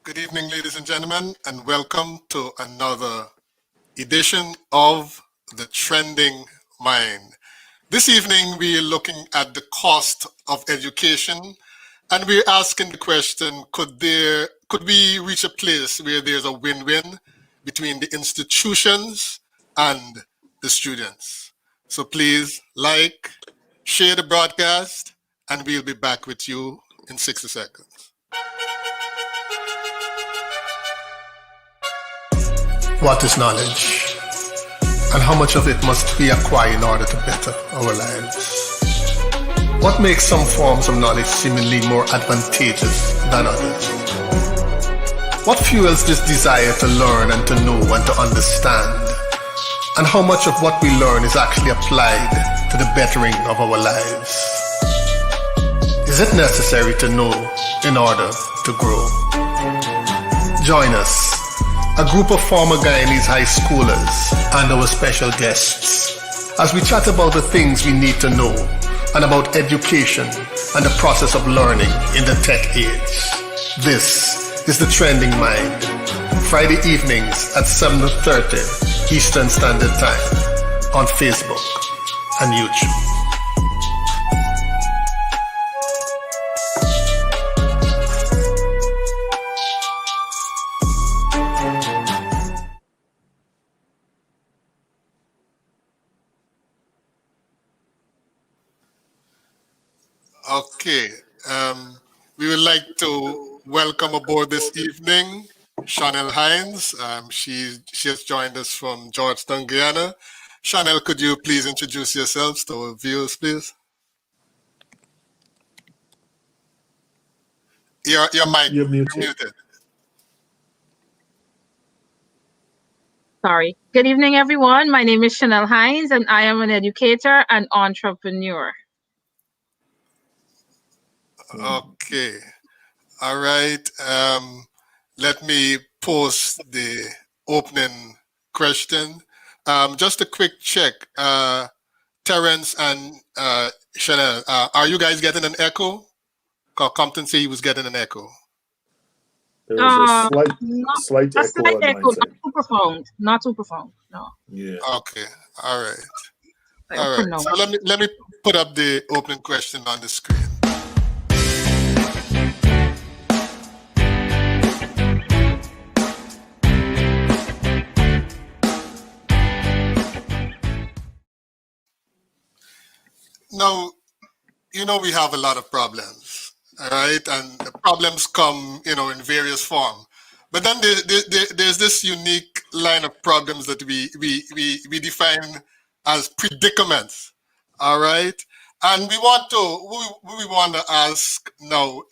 Good evening, ladies and gentlemen, and welcome to another edition of The Trending Mind. This evening, we are looking at the cost of education, and we're asking the question, could we reach a place where there's a win-win between the institutions and the students? So please like, share the broadcast, and we'll be back with you in 60 seconds. What is knowledge? And how much of it must we acquire in order to better our lives? What makes some forms of knowledge seemingly more advantageous than others? What fuels this desire to learn and to know and to understand? And how much of what we learn is actually applied to the bettering of our lives? Is it necessary to know in order to grow? Join us, a group of former Guyanese high schoolers and our special guests, as we chat about the things we need to know and about education and the process of learning in the tech age. This is The Trending Mind, Friday evenings at 7:30 Eastern Standard Time on Facebook and YouTube. Okay, we would like to welcome aboard this evening Chanel Hines. She has joined us from Georgetown, Guiana. Chanel, could you please introduce yourselves to our viewers, please? Your mic You're muted. Sorry. Good evening, everyone. My name is Chanel Hines, and I am an educator and entrepreneur. Okay. All right. Let me post the opening question. Just a quick check. Terrence and Chanel, are you guys getting an echo? Compton said he was getting an echo. There's a slight A echo slight on echo, my not side. too profound. Not too profound. No. Yeah. Okay. All right. Like All right. pronounced. So let me put up the opening question on the screen. Now, we have a lot of problems, all right? And the problems come, in various forms. But then there's this unique line of problems that we define as predicaments, all right? And we want to ask now,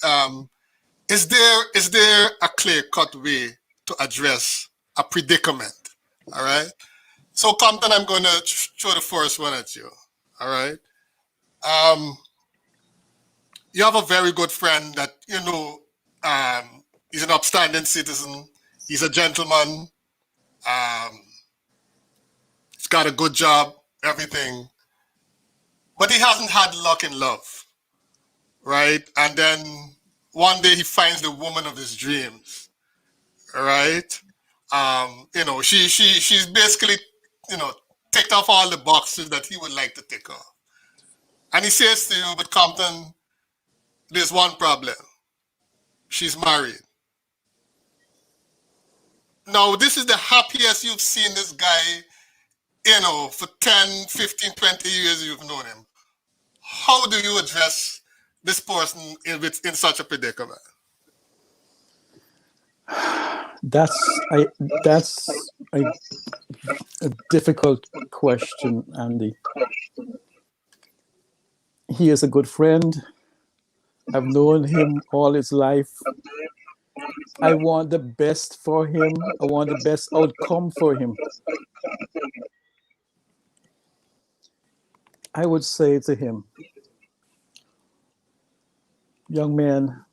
is there a clear-cut way to address a predicament, all right? So Compton, I'm going to throw the first one at you, all right? You have a very good friend that, he's an upstanding citizen. He's a gentleman. He's got a good job, everything. But he hasn't had luck in love, right? And then one day he finds the woman of his dreams, right? She's basically, ticked off all the boxes that he would like to tick off. And he says to you, but Compton, there's one problem. She's married. Now, this is the happiest you've seen this guy, for 10, 15, 20 years you've known him. How do you address this person in such a predicament? That's a difficult question, Andy. He is a good friend. I've known him all his life. I want the best for him. I want the best outcome for him. I would say to him, young man,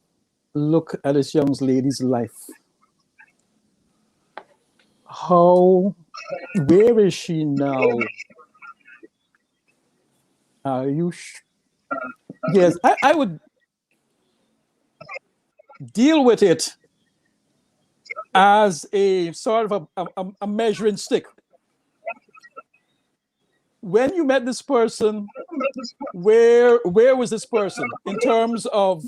look at this young lady's life. Where is she now? Are you yes, I would deal with it. as a sort of a measuring stick. When you met this person, where was this person in terms of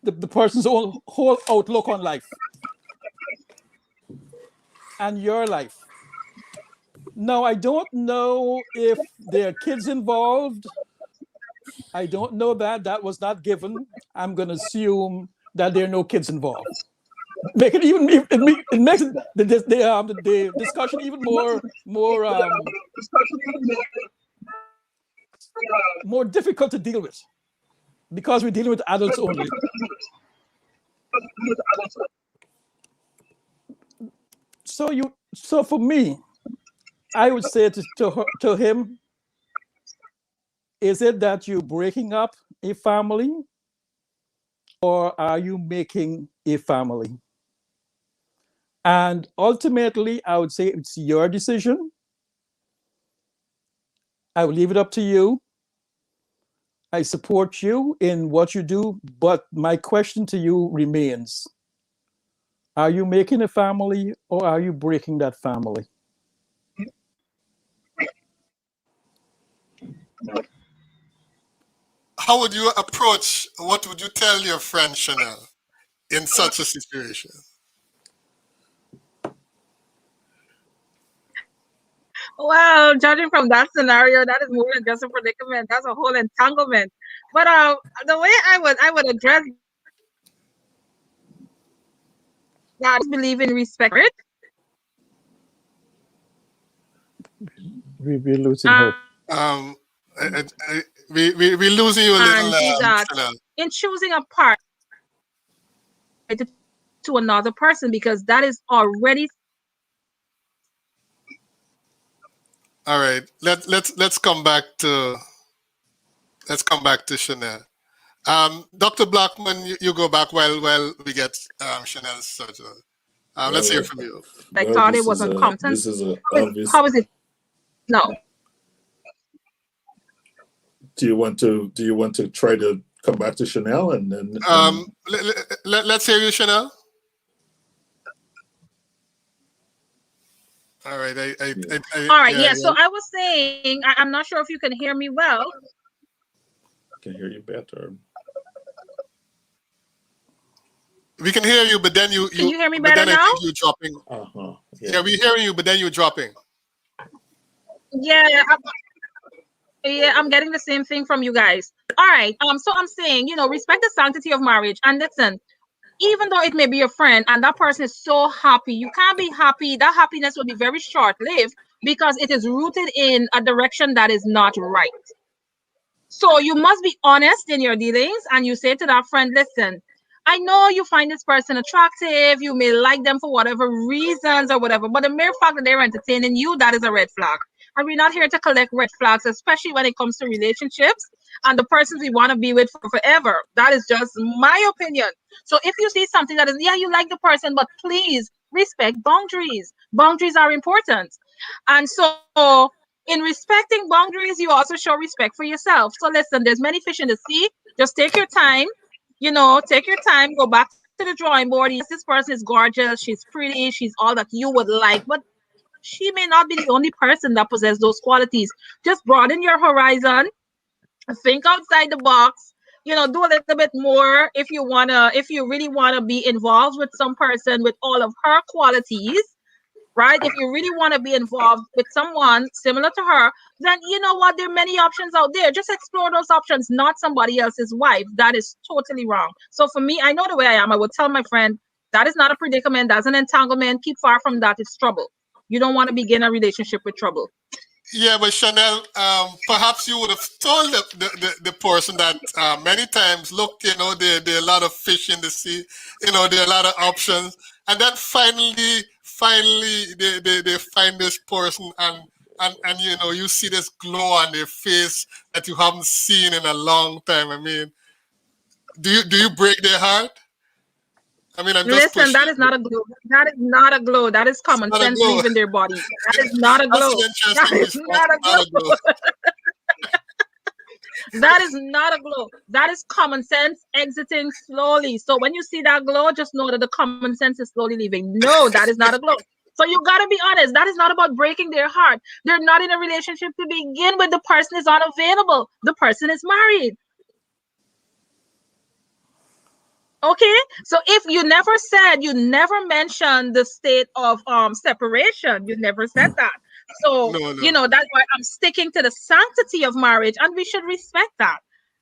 the person's whole outlook on life and your life? Now, I don't know if there are kids involved. I don't know that. That was not given. I'm going to assume that there are no kids involved. Make it even it makes the discussion even more difficult to deal with, because we're dealing with adults only. So for me, I would say to him, is it that you're breaking up a family, or are you making a family? And ultimately, I would say it's your decision. I will leave it up to you. I support you in what you do, but my question to you remains: are you making a family, or are you breaking that family? How would you approach, what would you tell your friend Chanel in such a situation? Well, judging from that scenario, that is more than just a predicament. That's a whole entanglement. But the way I would address that is believe in respect. We're losing hope. We're losing you a little, Chanel. In choosing a part to another person, because that is already. All right, let's come back to Chanel. Dr. Blackman, you go back while we get Chanel's surgery. Let's hear from you. I thought it was incompetent. This is obvious. How is it? No. Do you want to try to come back to Chanel and then? Let's hear you, Chanel. All right. All right. Yeah. So I was saying, I'm not sure if you can hear me well. I can hear you better. We can hear you, but then you can you hear me better now? I think you're dropping. Yeah, we're hearing you, but then you're dropping. Yeah. I'm getting the same thing from you guys. All right. So I'm saying, respect the sanctity of marriage. And listen, even though it may be your friend and that person is so happy, you can't be happy. That happiness will be very short-lived because it is rooted in a direction that is not right. So you must be honest in your dealings, and you say to that friend, listen, I know you find this person attractive. You may like them for whatever reasons or whatever, but the mere fact that they're entertaining you, that is a red flag. And we're not here to collect red flags, especially when it comes to relationships and the persons we want to be with for forever. That is just my opinion. So if you see something that is, you like the person, but please respect boundaries. Boundaries are important. And so in respecting boundaries, you also show respect for yourself. So listen, there's many fish in the sea. Just take your time. Take your time, go back to the drawing board. Yes, this person is gorgeous. She's pretty. She's all that you would like, but she may not be the only person that possesses those qualities. Just broaden your horizon. Think outside the box. Do a little bit more if you really wanna be involved with some person with all of her qualities, right? If you really want to be involved with someone similar to her, then you know what? There are many options out there. Just explore those options, not somebody else's wife. That is totally wrong. So for me, I know the way I am. I would tell my friend, that is not a predicament. That's an entanglement. Keep far from that. It's trouble. You don't want to begin a relationship with trouble. Yeah, but Chanel, perhaps you would have told the person that many times, look, there are a lot of fish in the sea, there are a lot of options. And then finally they find this person and you see this glow on their face that you haven't seen in a long time. I mean, do you break their heart? I mean, listen, that is not a glow. That is not a glow. That is common sense leaving their body. That is not a glow. That is not a glow. That is not a glow. That is common sense exiting slowly. So when you see that glow, just know that the common sense is slowly leaving. No, that is not a glow. So you gotta be honest. That is not about breaking their heart. They're not in a relationship to begin with. The person is unavailable. The person is married. Okay, so if you never mentioned the state of separation, you never said that. So No. that's why I'm sticking to the sanctity of marriage, and we should respect that.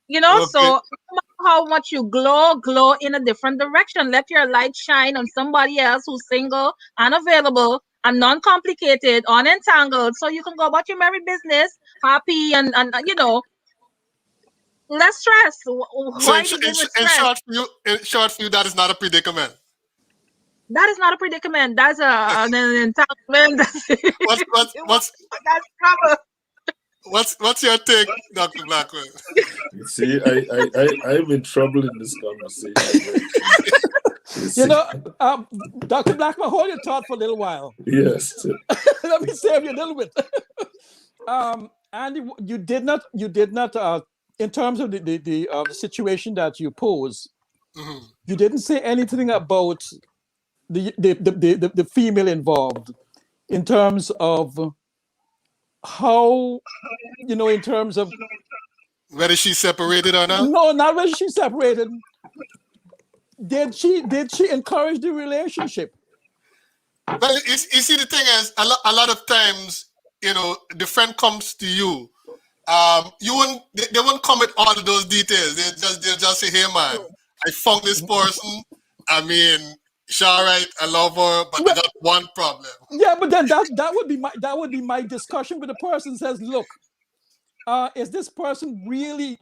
So Okay. no matter how much you glow in a different direction. Let your light shine on somebody else who's single, unavailable, and non-complicated, unentangled, so you can go about your merry business, happy and less stress. So Why begin with in stress? short, for you, that is not a predicament. That is not a predicament. That's an entanglement. What's That's trouble. what's your take, Dr. Blackwell? You see, I'm in trouble in this conversation. You see? Dr. Blackman, hold your thought for a little while. Yes. Let me save you a little bit. Andy, you did not, in terms of the situation that you pose, you didn't say anything about the female involved in terms of how, in terms of Whether she's separated or not? no, not whether she's separated. Did she encourage the relationship? Well, you see, the thing is, a lot of times, the friend comes to you. They won't come with all of those details. They'll just say, "Hey, man, I found this person. I mean, she's all right. I love her, but I got one problem." Yeah, but then that would be my discussion with the person. Says, look, is this person really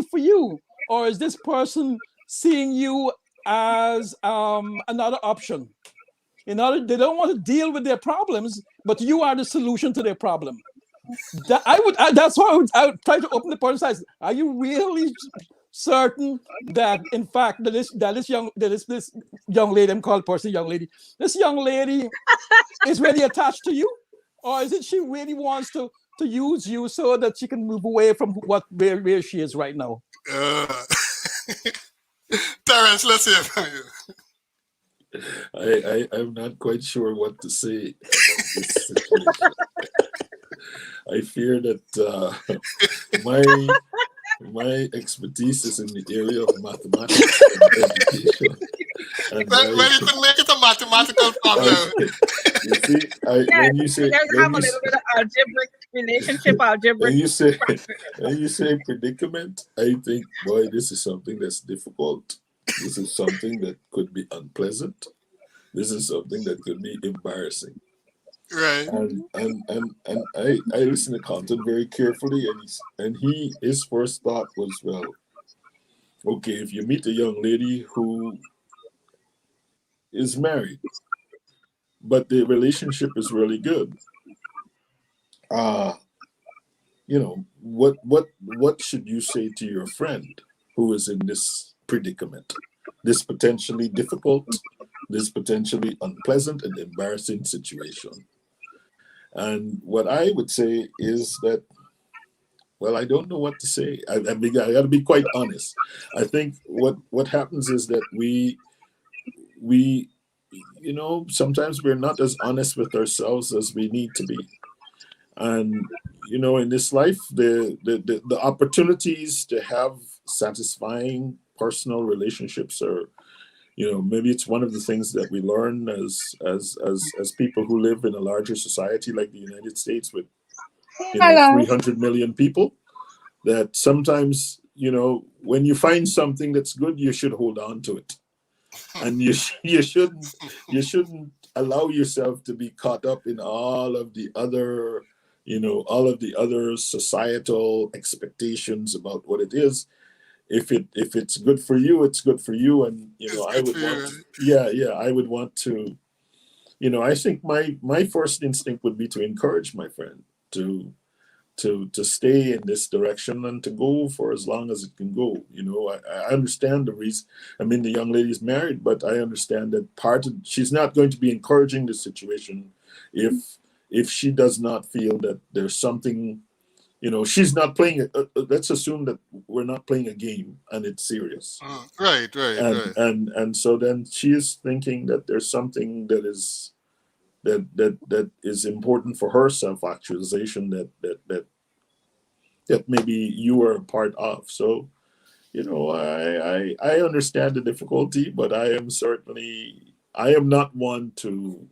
for you, or is this person seeing you as another option? They don't want to deal with their problems, but you are the solution to their problem. That's why I would try to open the person's eyes. Are you really certain that, in fact, this young lady, I'm calling person young lady, this young lady is really attached to you, or is it she really wants to use you so that she can move away from where she is right now? Terrence, let's hear from you. I'm not quite sure what to say about this situation. I fear that my expertise is in the area of mathematics and education. And Well, you can make it a mathematical problem. You see, when you say have a little bit of algebraic relationship, when you say predicament, I think, boy, this is something that's difficult. This is something that could be unpleasant. This is something that could be embarrassing. Right. And I listened to Compton very carefully, and his first thought was, well, okay, if you meet a young lady who is married, but the relationship is really good, what should you say to your friend who is in this predicament, this potentially difficult, this potentially unpleasant and embarrassing situation? And what I would say is that, well, I don't know what to say. I got to be quite honest. I think what happens is that we sometimes we're not as honest with ourselves as we need to be. And in this life, the opportunities to have satisfying personal relationships are, maybe it's one of the things that we learn as people who live in a larger society like the United States with 300 million people, that sometimes, when you find something that's good, you should hold on to it. And you shouldn't allow yourself to be caught up in all of the other societal expectations about what it is. If it's good for you, it's good for you. And I would want to, I think my first instinct would be to encourage my friend to stay in this direction and to go for as long as it can go. I understand the reason. I mean, the young lady's married, but I understand that she's not going to be encouraging the situation if she does not feel that there's something she's not playing. Let's assume that we're not playing a game and it's serious. And so then she is thinking that there's something that is important for her self-actualization that maybe you are a part of. So, I understand the difficulty, but I am not one to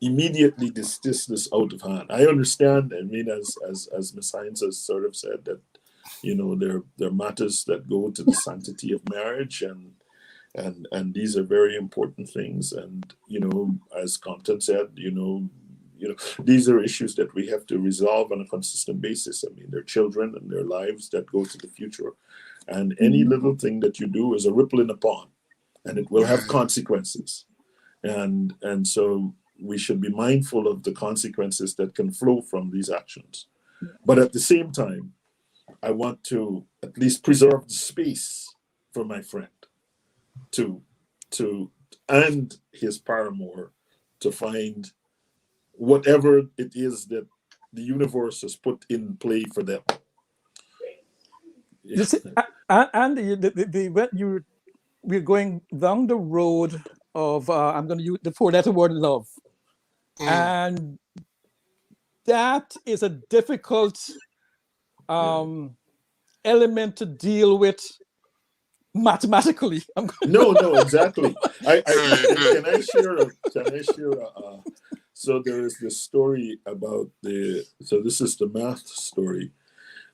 immediately dismiss this out of hand. I understand. I mean, as Ms. Hines has sort of said, that there are matters that go to the sanctity of marriage, and these are very important things. And as Compton said, these are issues that we have to resolve on a consistent basis. I mean, their children and their lives that go to the future, and any little thing that you do is a ripple in a pond, and it will have consequences. And so we should be mindful of the consequences that can flow from these actions. But at the same time, I want to at least preserve the space for my friend to and his paramour to find whatever it is that the universe has put in play for them. You see, and we're going down the road of I'm going to use the four-letter word love, and that is a difficult element to deal with mathematically. No, exactly. Can I share so there is this story about so this is the math story.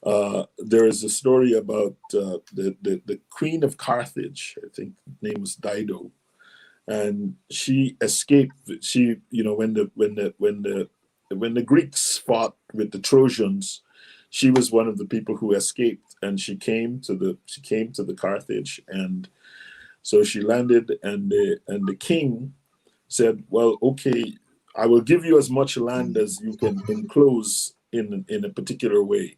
There is a story about the Queen of Carthage. I think her name was Dido, and she escaped. She, when the Greeks fought with the Trojans, she was one of the people who escaped, and she came to the Carthage, and so she landed, and the king said, "Well, okay, I will give you as much land as you can enclose in a particular way."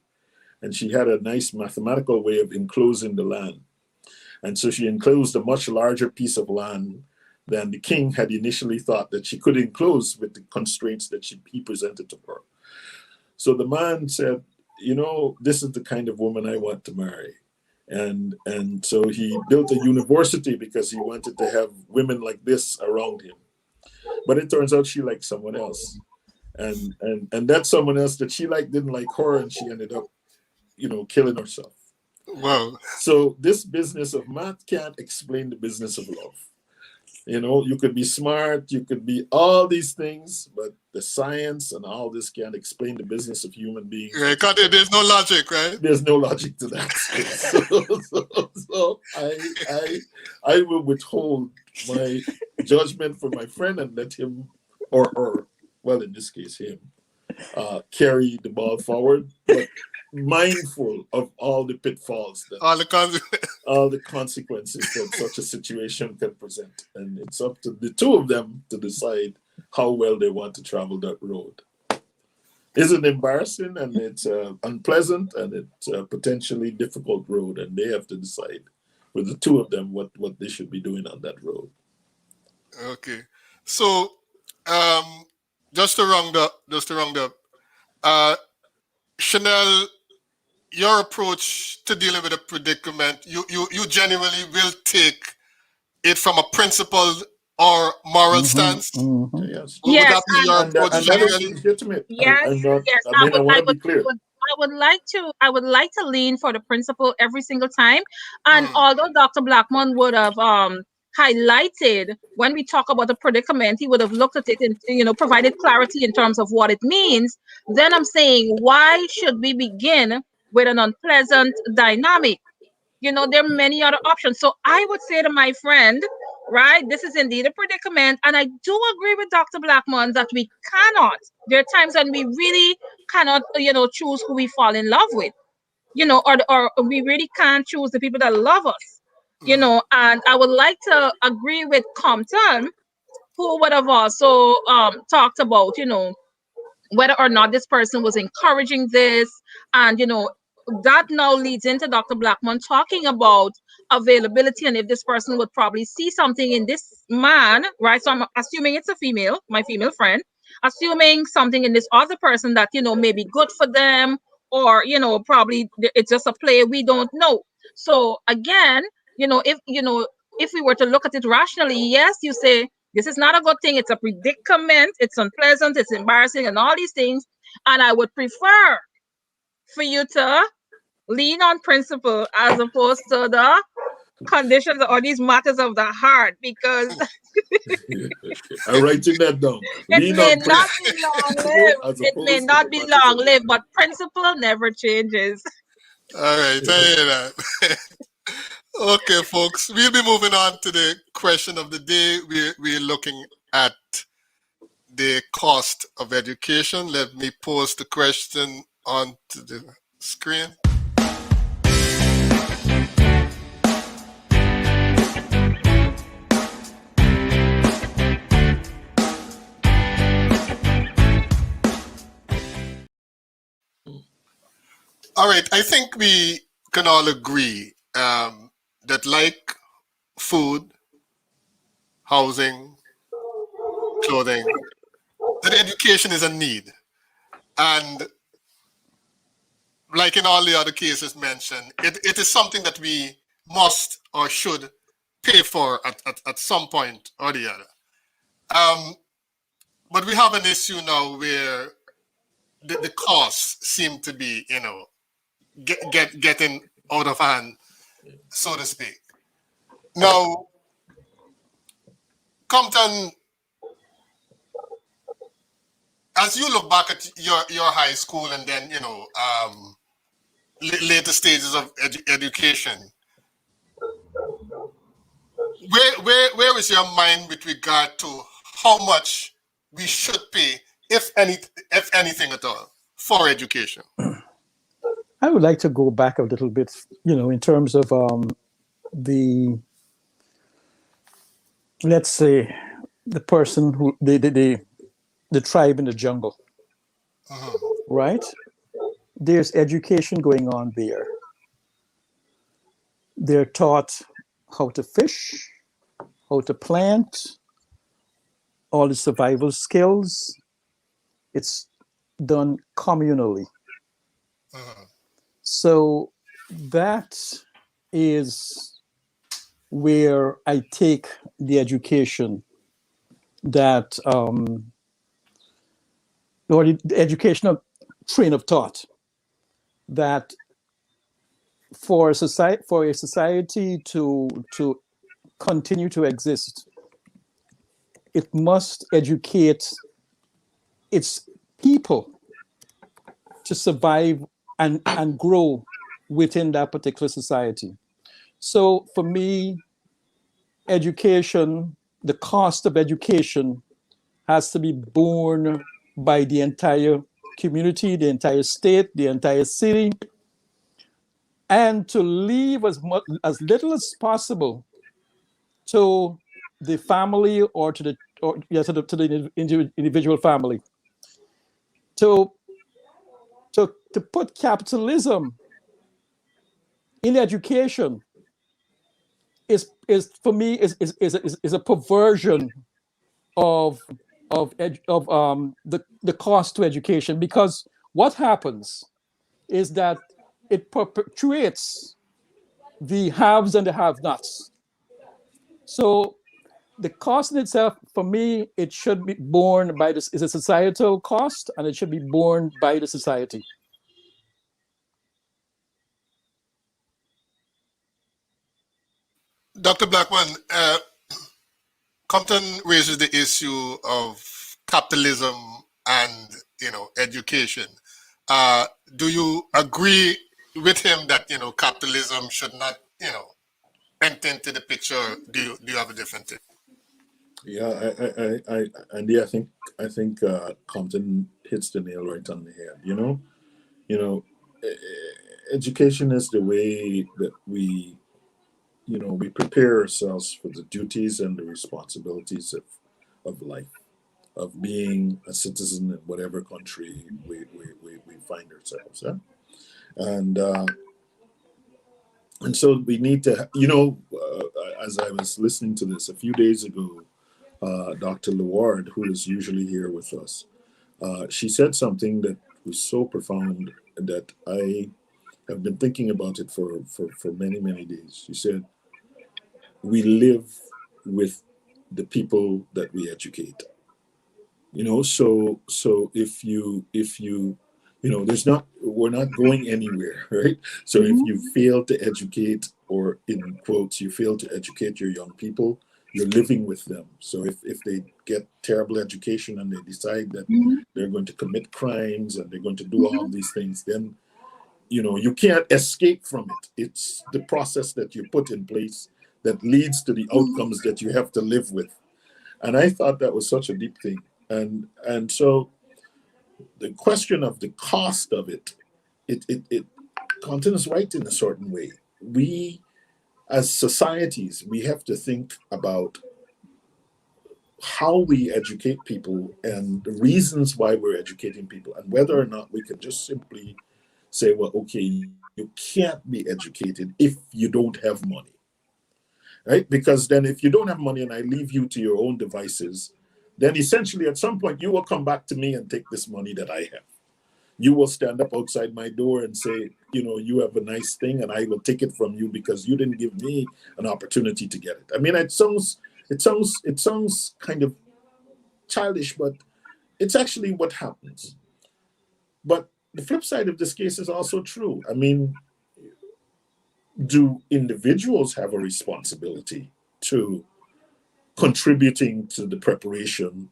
And she had a nice mathematical way of enclosing the land. And so she enclosed a much larger piece of land than the king had initially thought that she could enclose with the constraints that he presented to her. So the man said, this is the kind of woman I want to marry. And so he built a university because he wanted to have women like this around him. But it turns out she liked someone else. And that someone else that she liked didn't like her, and she ended up killing herself. Wow. So this business of math can't explain the business of love. You could be smart, you could be all these things, but the science and all this can't explain the business of human beings. Yeah, there's no logic, right? There's no logic to that. So I will withhold my judgment for my friend and let him or her, well, in this case, him, carry the ball forward, but mindful of all the pitfalls, all the consequences that such a situation can present. And it's up to the two of them to decide how well they want to travel that road. It's an embarrassing, and it's unpleasant, and it's a potentially difficult road, and they have to decide with the two of them what they should be doing on that road. Okay. So just to round up, Chanel, your approach to dealing with a predicament, you genuinely will take it from a principled or moral stance. Yes. Would that be your approach? And that is legitimate. Yes. I want to be clear. I would like to lean for the principle every single time. And although Dr. Blackmon would have highlighted when we talk about the predicament, he would have looked at it and provided clarity in terms of what it means. Then I'm saying, why should we begin with an unpleasant dynamic? There are many other options. So I would say to my friend, right, this is indeed a predicament. And I do agree with Dr. Blackmon that we cannot. There are times when we really cannot, choose who we fall in love with, or we really can't choose the people that love us, and I would like to agree with Compton, who would have also talked about, whether or not this person was encouraging this. And, that now leads into Dr. Blackmon talking about availability, and if this person would probably see something in this man, right? So I'm assuming it's a female, my female friend, assuming something in this other person that, may be good for them, or probably it's just a play, we don't know. So again, if we were to look at it rationally, yes, you say this is not a good thing, it's a predicament, it's unpleasant, it's embarrassing, and all these things, and I would prefer for you to lean on principle as opposed to the conditions or these matters of the heart, because I'm writing that down. it may not be long lived. It may not be long lived, but principle never changes. All right, I hear that. Okay, folks, we'll be moving on to the question of the day. We're looking at the cost of education. Let me post the question onto the screen. All right, I think we can all agree that, like food, housing, clothing, that education is a need. And like in all the other cases mentioned, it is something that we must or should pay for at some point or the other. But we have an issue now where the costs seem to be, getting out of hand, so to speak. Now, Compton, as you look back at your high school and then, later stages of education, where is your mind with regard to how much we should pay, if anything at all, for education? I would like to go back a little bit, in terms of let's say, the person who the tribe in the jungle, right? There's education going on there. They're taught how to fish, how to plant, all the survival skills. It's done communally. So that is where I take the education that, or the educational train of thought, that for a society to continue to exist, it must educate its people to survive and grow within that particular society. So for me, education, the cost of education has to be borne by the entire community, the entire state, the entire city, and to leave as little as possible to the family or to the individual family. To put capitalism in education is for me is a perversion of the cost to education, because what happens is that it perpetuates the haves and the have-nots. So the cost in itself, for me, it should be borne by this, is a societal cost, and it should be borne by the society. Dr. Blackman, Compton raises the issue of capitalism and education. Do you agree with him that capitalism should not enter into the picture? Do you have a different thing? Yeah, Andy, I think Compton hits the nail right on the head. Education is the way that we prepare ourselves for the duties and the responsibilities of life, of being a citizen in whatever country we find ourselves. And so we need to, as I was listening to this a few days ago, Dr. Leward, who is usually here with us, she said something that was so profound that I have been thinking about it for many, many days. She said, we live with the people that we educate. So if you there's not we're not going anywhere, right? So if you fail to educate, or in quotes, you fail to educate your young people, you're living with them. So if they get terrible education and they decide that they're going to commit crimes and they're going to do all these things, then you can't escape from it. It's the process that you put in place that leads to the outcomes that you have to live with. And I thought that was such a deep thing. And so the question of the cost of it continues right in a certain way. We, as societies, we have to think about how we educate people and the reasons why we're educating people, and whether or not we can just simply say, well, okay, you can't be educated if you don't have money, right? Because then if you don't have money and I leave you to your own devices, then essentially at some point you will come back to me and take this money that I have. You will stand up outside my door and say, you have a nice thing, and I will take it from you because you didn't give me an opportunity to get it. I mean, it sounds kind of childish, but it's actually what happens. But the flip side of this case is also true. I mean, do individuals have a responsibility to contributing to the preparation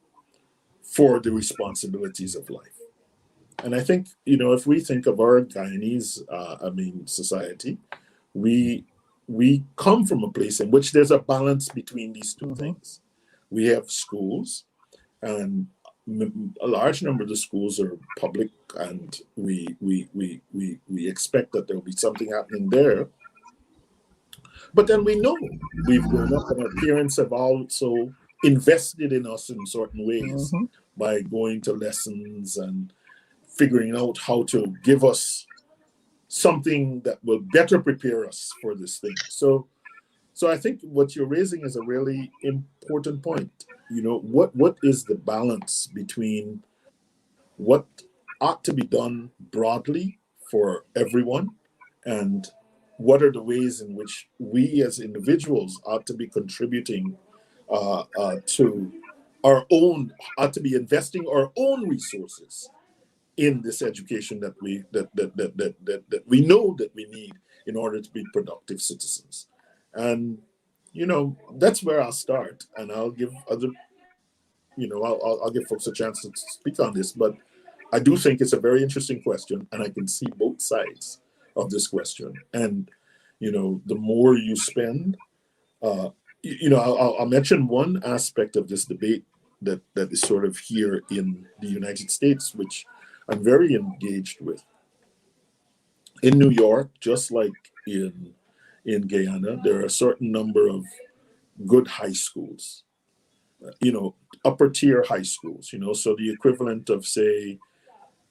for the responsibilities of life? And I think, if we think of our Guyanese, society, we come from a place in which there's a balance between these two things. We have schools, and a large number of the schools are public, and we expect that there will be something happening there. But then we know we've grown up, and our parents have also invested in us in certain ways by going to lessons and figuring out how to give us something that will better prepare us for this thing. So I think what you're raising is a really important point. What is the balance between what ought to be done broadly for everyone, and what are the ways in which we as individuals ought to be contributing to our own, ought to be investing our own resources in this education that we know that we need in order to be productive citizens. And that's where I'll start, and I'll give other I'll give folks a chance to speak on this. But I do think it's a very interesting question, and I can see both sides of this question. And the more you spend, I'll mention one aspect of this debate that is sort of here in the United States, which I'm very engaged with. In New York, just like in Guyana, there are a certain number of good high schools, upper tier high schools, so the equivalent of, say,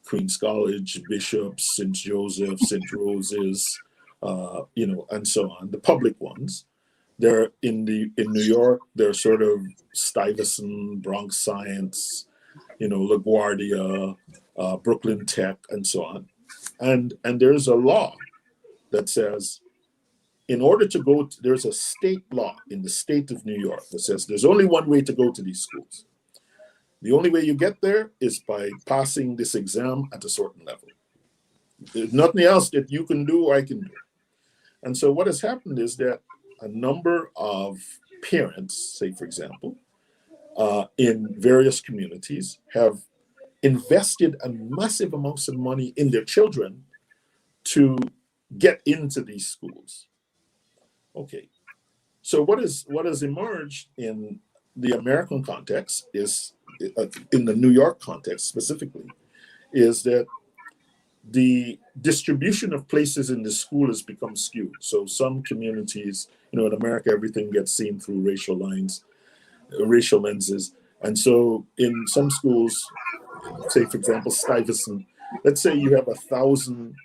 Queens College, Bishop's, St. Joseph, St. Rose's, and so on, the public ones. They're in New York, they're sort of Stuyvesant, Bronx Science, LaGuardia, Brooklyn Tech, and so on. And there's a law that says, in order to go, there's a state law in the state of New York that says there's only one way to go to these schools. The only way you get there is by passing this exam at a certain level. There's nothing else that you can do or I can do. And so what has happened is that a number of parents, say, for example, in various communities have invested a massive amounts of money in their children to get into these schools. Okay, so what has emerged in the American context is, in the New York context specifically, is that the distribution of places in the school has become skewed. So some communities, in America, everything gets seen through racial lenses. And so in some schools, say, for example, Stuyvesant, let's say you have 1,000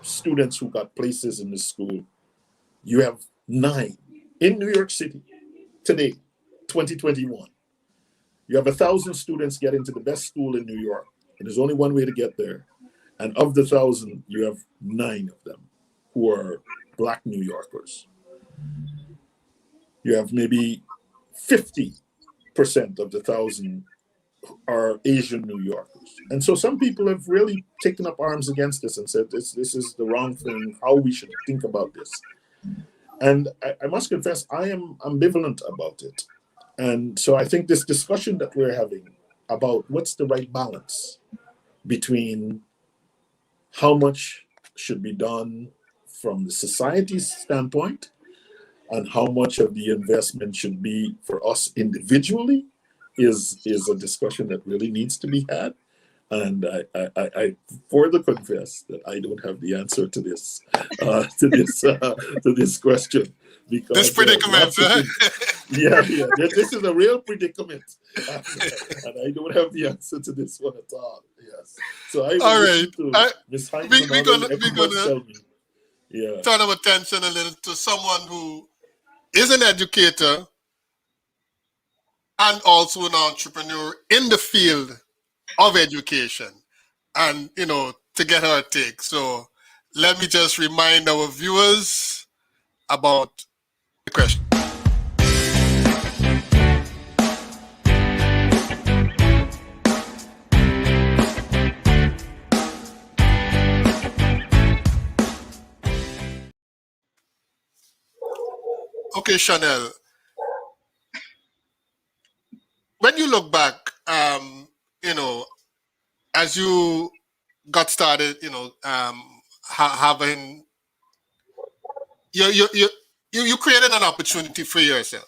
students who got places in the school. You have 9 in New York City today, 2021. You have 1,000 students get into the best school in New York, and there's only one way to get there, And of the 1,000, you have 9 of them who are Black New Yorkers. You have maybe 50% of the 1,000 are Asian New Yorkers. And so some people have really taken up arms against this and said this is the wrong thing, how we should think about this. And I must confess, I am ambivalent about it. And so I think this discussion that we're having about what's the right balance between how much should be done from the society's standpoint and how much of the investment should be for us individually is a discussion that really needs to be had. And I further confess that I don't have the answer to this to this question, because This predicament, yeah, this is a real predicament, and I don't have the answer to this one at all. Yes, so I all right. Miss Hines We're gonna tell me. Yeah, turn our attention a little to someone who is an educator and also an entrepreneur in the field of education, and to get her take. So let me just remind our viewers about the question. Okay, Chanel, when you look back, as you got started, having you created an opportunity for yourself.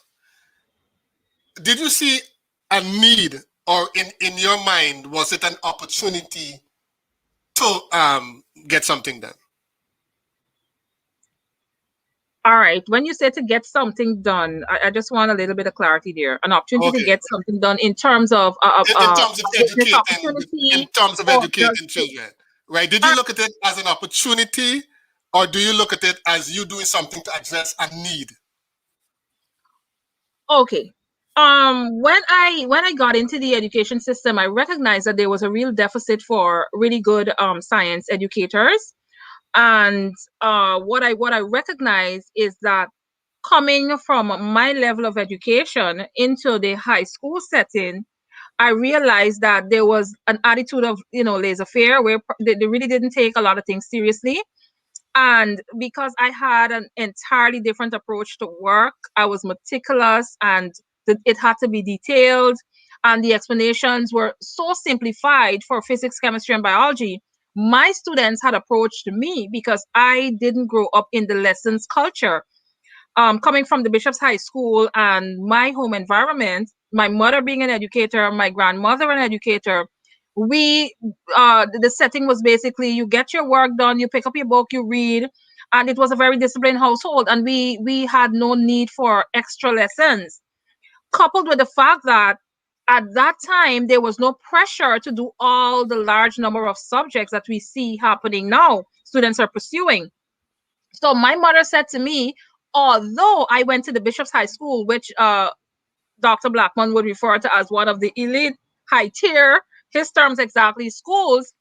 Did you see a need, or in your mind, was it an opportunity to get something done? All right. When you say to get something done, I just want a little bit of clarity there. An opportunity to get something done in terms of in terms of business educating, opportunity, in terms of or educating children, right? Did you look at it as an opportunity, or do you look at it as you doing something to address a need? Okay. When I got into the education system, I recognized that there was a real deficit for really good science educators. And what I recognize is that coming from my level of education into the high school setting, I realized that there was an attitude of, laissez-faire, where they really didn't take a lot of things seriously. And because I had an entirely different approach to work, I was meticulous, and it had to be detailed. And the explanations were so simplified for physics, chemistry, and biology. My students had approached me because I didn't grow up in the lessons culture. Coming from the Bishop's High School and my home environment, my mother being an educator, my grandmother an educator, the setting was basically you get your work done, you pick up your book, you read, and it was a very disciplined household, and we had no need for extra lessons. Coupled with the fact that at that time there was no pressure to do all the large number of subjects that we see happening now, students are pursuing. So my mother said to me, although I went to the Bishop's High School, which Dr. Blackman would refer to as one of the elite high tier, his terms exactly, schools,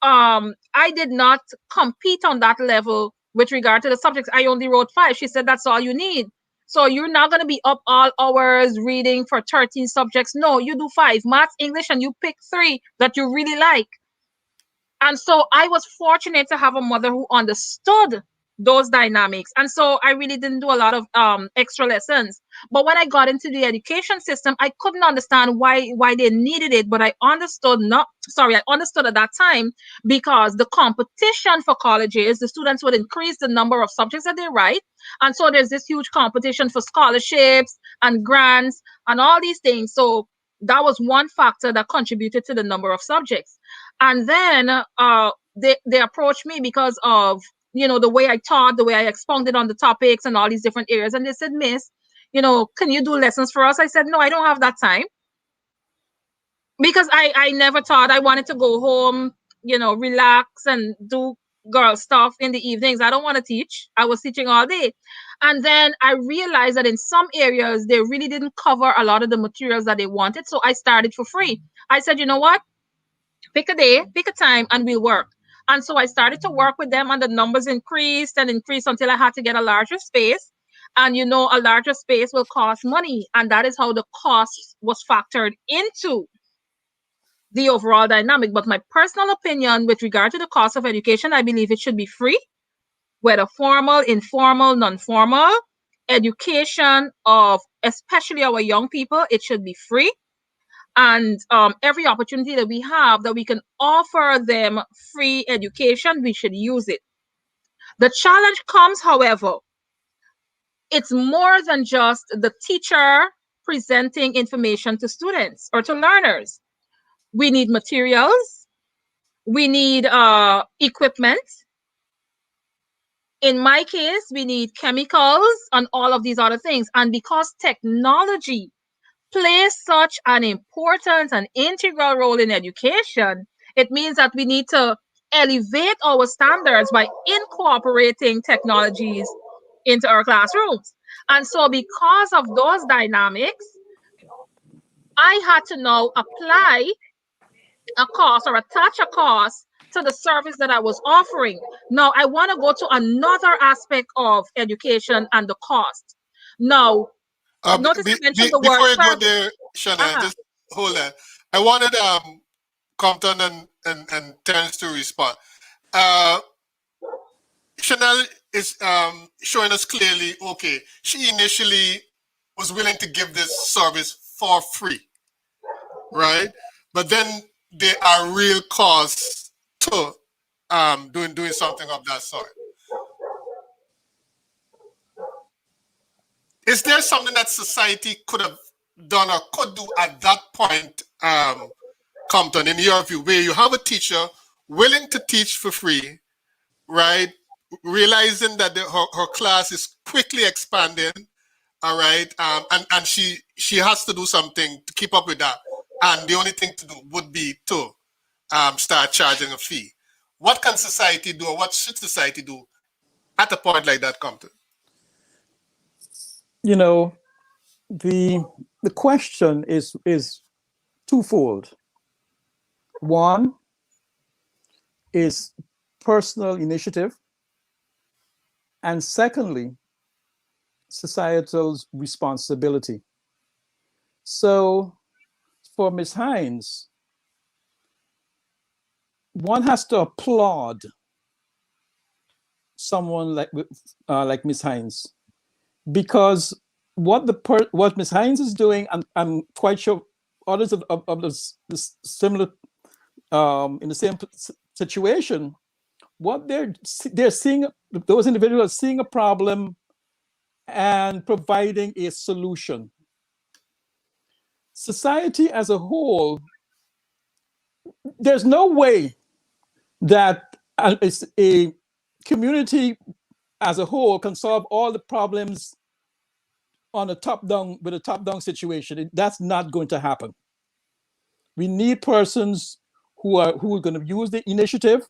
I did not compete on that level with regard to the subjects. I only wrote 5. She said, that's all you need. So you're not going to be up all hours reading for 13 subjects. No, you do 5, maths, English, and you pick 3 that you really like. And so I was fortunate to have a mother who understood those dynamics. And so I really didn't do a lot of extra lessons. But when I got into the education system, I couldn't understand why they needed it. But I understood I understood at that time, because the competition for colleges, the students would increase the number of subjects that they write. And so there's this huge competition for scholarships and grants and all these things. So that was one factor that contributed to the number of subjects. And then they approached me because of the way I taught, the way I expounded on the topics and all these different areas. And they said, Miss, can you do lessons for us? I said, no, I don't have that time, because I never thought I wanted to go home, relax and do girl stuff in the evenings. I don't want to teach. I was teaching all day. And then I realized that in some areas, they really didn't cover a lot of the materials that they wanted. So I started for free. I said, you know what? Pick a day, pick a time, and we'll work. And so I started to work with them, and the numbers increased and increased until I had to get a larger space. And a larger space will cost money. And that is how the cost was factored into the overall dynamic. But my personal opinion with regard to the cost of education, I believe it should be free, whether formal, informal, non-formal. Education of especially our young people, it should be free. And every opportunity that we have that we can offer them free education, we should use it. The challenge comes, however, it's more than just the teacher presenting information to students or to learners. We need materials. We need equipment. In my case, we need chemicals and all of these other things. And because technology plays such an important and integral role in education, it means that we need to elevate our standards by incorporating technologies into our classrooms. And so because of those dynamics, I had to now apply a cost or attach a cost to the service that I was offering. Now, I want to go to another aspect of education and the cost. Now, notice I mentioned the word Before you go service. there, Shannon, just hold on. I wanted Compton and Terence to respond. Chanel is showing us clearly, okay, she initially was willing to give this service for free, right? But then there are real costs to doing something of that sort. Is there something that society could have done or could do at that point, Compton, in your view, where you have a teacher willing to teach for free, right? Realizing that her class is quickly expanding, all right, and she has to do something to keep up with that, and the only thing to do would be to start charging a fee. What can society do, or what should society do at a point like that, Compton? The question is twofold. One is personal initiative, and secondly, societal responsibility. So for Ms. Hines, one has to applaud someone like Ms. Hines, because what Ms. Hines is doing, I'm quite sure others of the similar in the same situation, what they're seeing, those individuals are seeing a problem and providing a solution. Society as a whole, there's no way that a community as a whole can solve all the problems on a top-down situation. That's not going to happen. We need persons who are going to use the initiative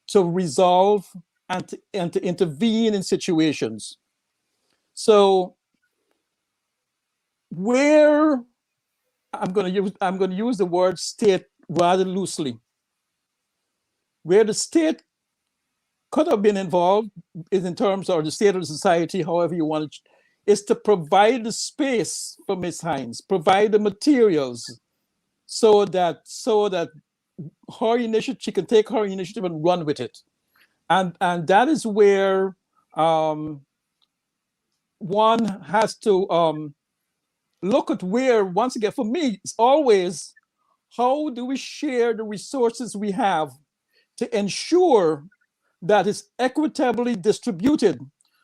to resolve and to intervene in situations. So where I'm going to use the word state rather loosely. Where the state could have been involved is in terms of the state of the society, however you want it, is to provide the space for Ms. Hines, provide the materials so that her initiative, she can take her initiative and run with it. And that is where one has to look at where, once again, for me, it's always, how do we share the resources we have to ensure that it's equitably distributed,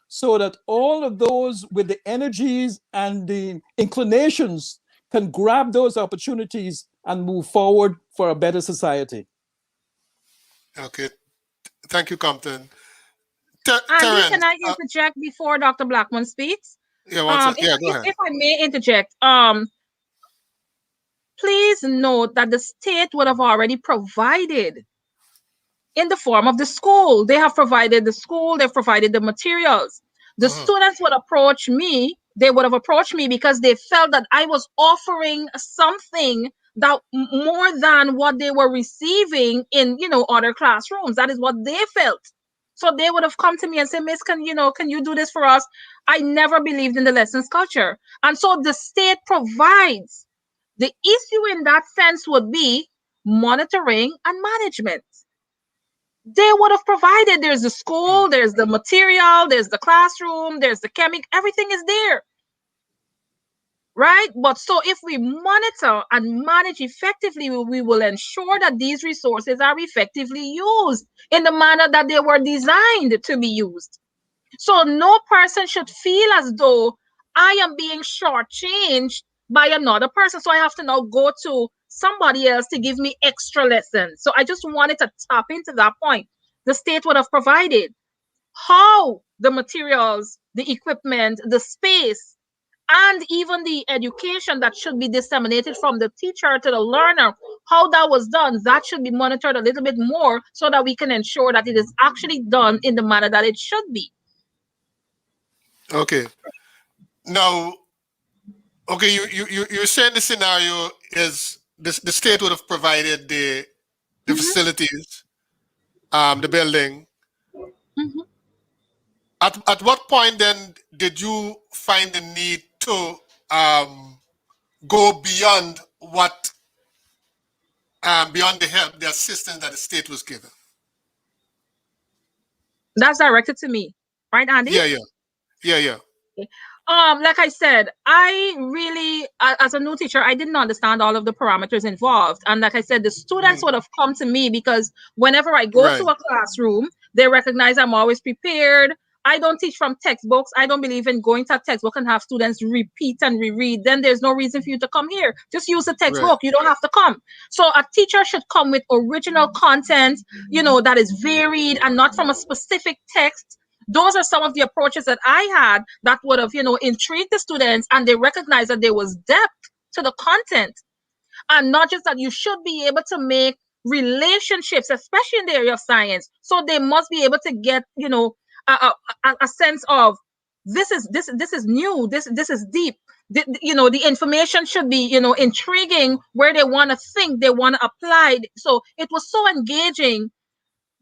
so that all of those with the energies and the inclinations can grab those opportunities and move forward for a better society. Okay, thank you, Compton. Andy, can I interject before Dr. Blackman speaks? Yeah, go ahead. If I may interject, please note that the state would have already provided in the form of the school. They have provided the school, they've provided the materials. The students would approach me, they would have approached me because they felt that I was offering something that more than what they were receiving in, other classrooms. That is what they felt. So they would have come to me and said, Miss, can you do this for us? I never believed in the lessons culture. And so the state provides. The issue in that sense would be monitoring and management. They would have provided. There's the school, there's the material, there's the classroom, there's the everything is there. Right? But so if we monitor and manage effectively, we will ensure that these resources are effectively used in the manner that they were designed to be used. So no person should feel as though I am being shortchanged by another person. So I have to now go to somebody else to give me extra lessons. So I just wanted to tap into that point. The state would have provided how the materials, the equipment, the space, and even the education that should be disseminated from the teacher to the learner, how that was done, that should be monitored a little bit more so that we can ensure that it is actually done in the manner that it should be. Okay. Now, okay, you're saying the scenario is the state would have provided the facilities, the building. Mm-hmm. At what point then did you find the need to go beyond what beyond the help, the assistance that the state was given? That's directed to me, right, Andy? Yeah. Like I said, I really, as a new teacher, I didn't understand all of the parameters involved. And like I said, the students would have come to me because whenever I go to a classroom, they recognize I'm always prepared. I don't teach from textbooks. I don't believe in going to a textbook and have students repeat and reread. Then there's no reason for you to come here. Just use the textbook. Right. You don't have to come. So a teacher should come with original content, that is varied and not from a specific text. Those are some of the approaches that I had that would have, intrigued the students, and they recognized that there was depth to the content. And not just that, you should be able to make relationships, especially in the area of science. So they must be able to get, a sense of this is new, this is deep. The information should be, intriguing, where they want to think, they want to apply. So it was so engaging.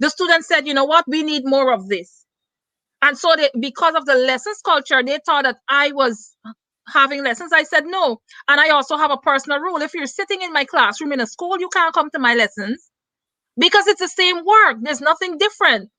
The students said, you know what, we need more of this. And so because of the lessons culture, they thought that I was having lessons. I said no. And I also have a personal rule. If you're sitting in my classroom in a school, you can't come to my lessons because it's the same work. There's nothing different.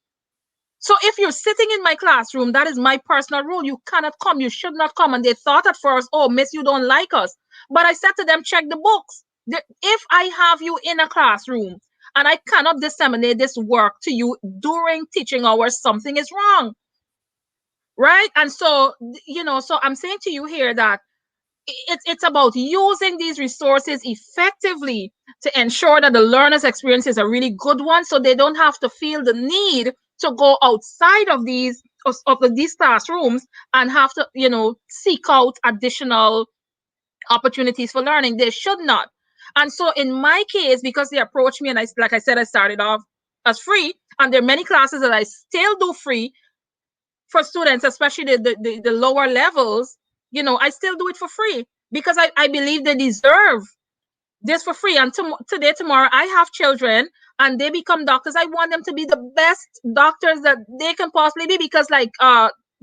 So if you're sitting in my classroom, that is my personal rule. You cannot come. You should not come. And they thought at first, oh, miss, you don't like us. But I said to them, check the books. If I have you in a classroom and I cannot disseminate this work to you during teaching hours, something is wrong. Right? And so, so I'm saying to you here that it's about using these resources effectively to ensure that the learner's experience is a really good one, so they don't have to feel the need to go outside of these classrooms and have to, seek out additional opportunities for learning. They should not. And so in my case, because they approached me, and I started off as free, and there are many classes that I still do free for students, especially the lower levels. I still do it for free because I believe they deserve this for free. And today, tomorrow, I have children and they become doctors. I want them to be the best doctors that they can possibly be, because like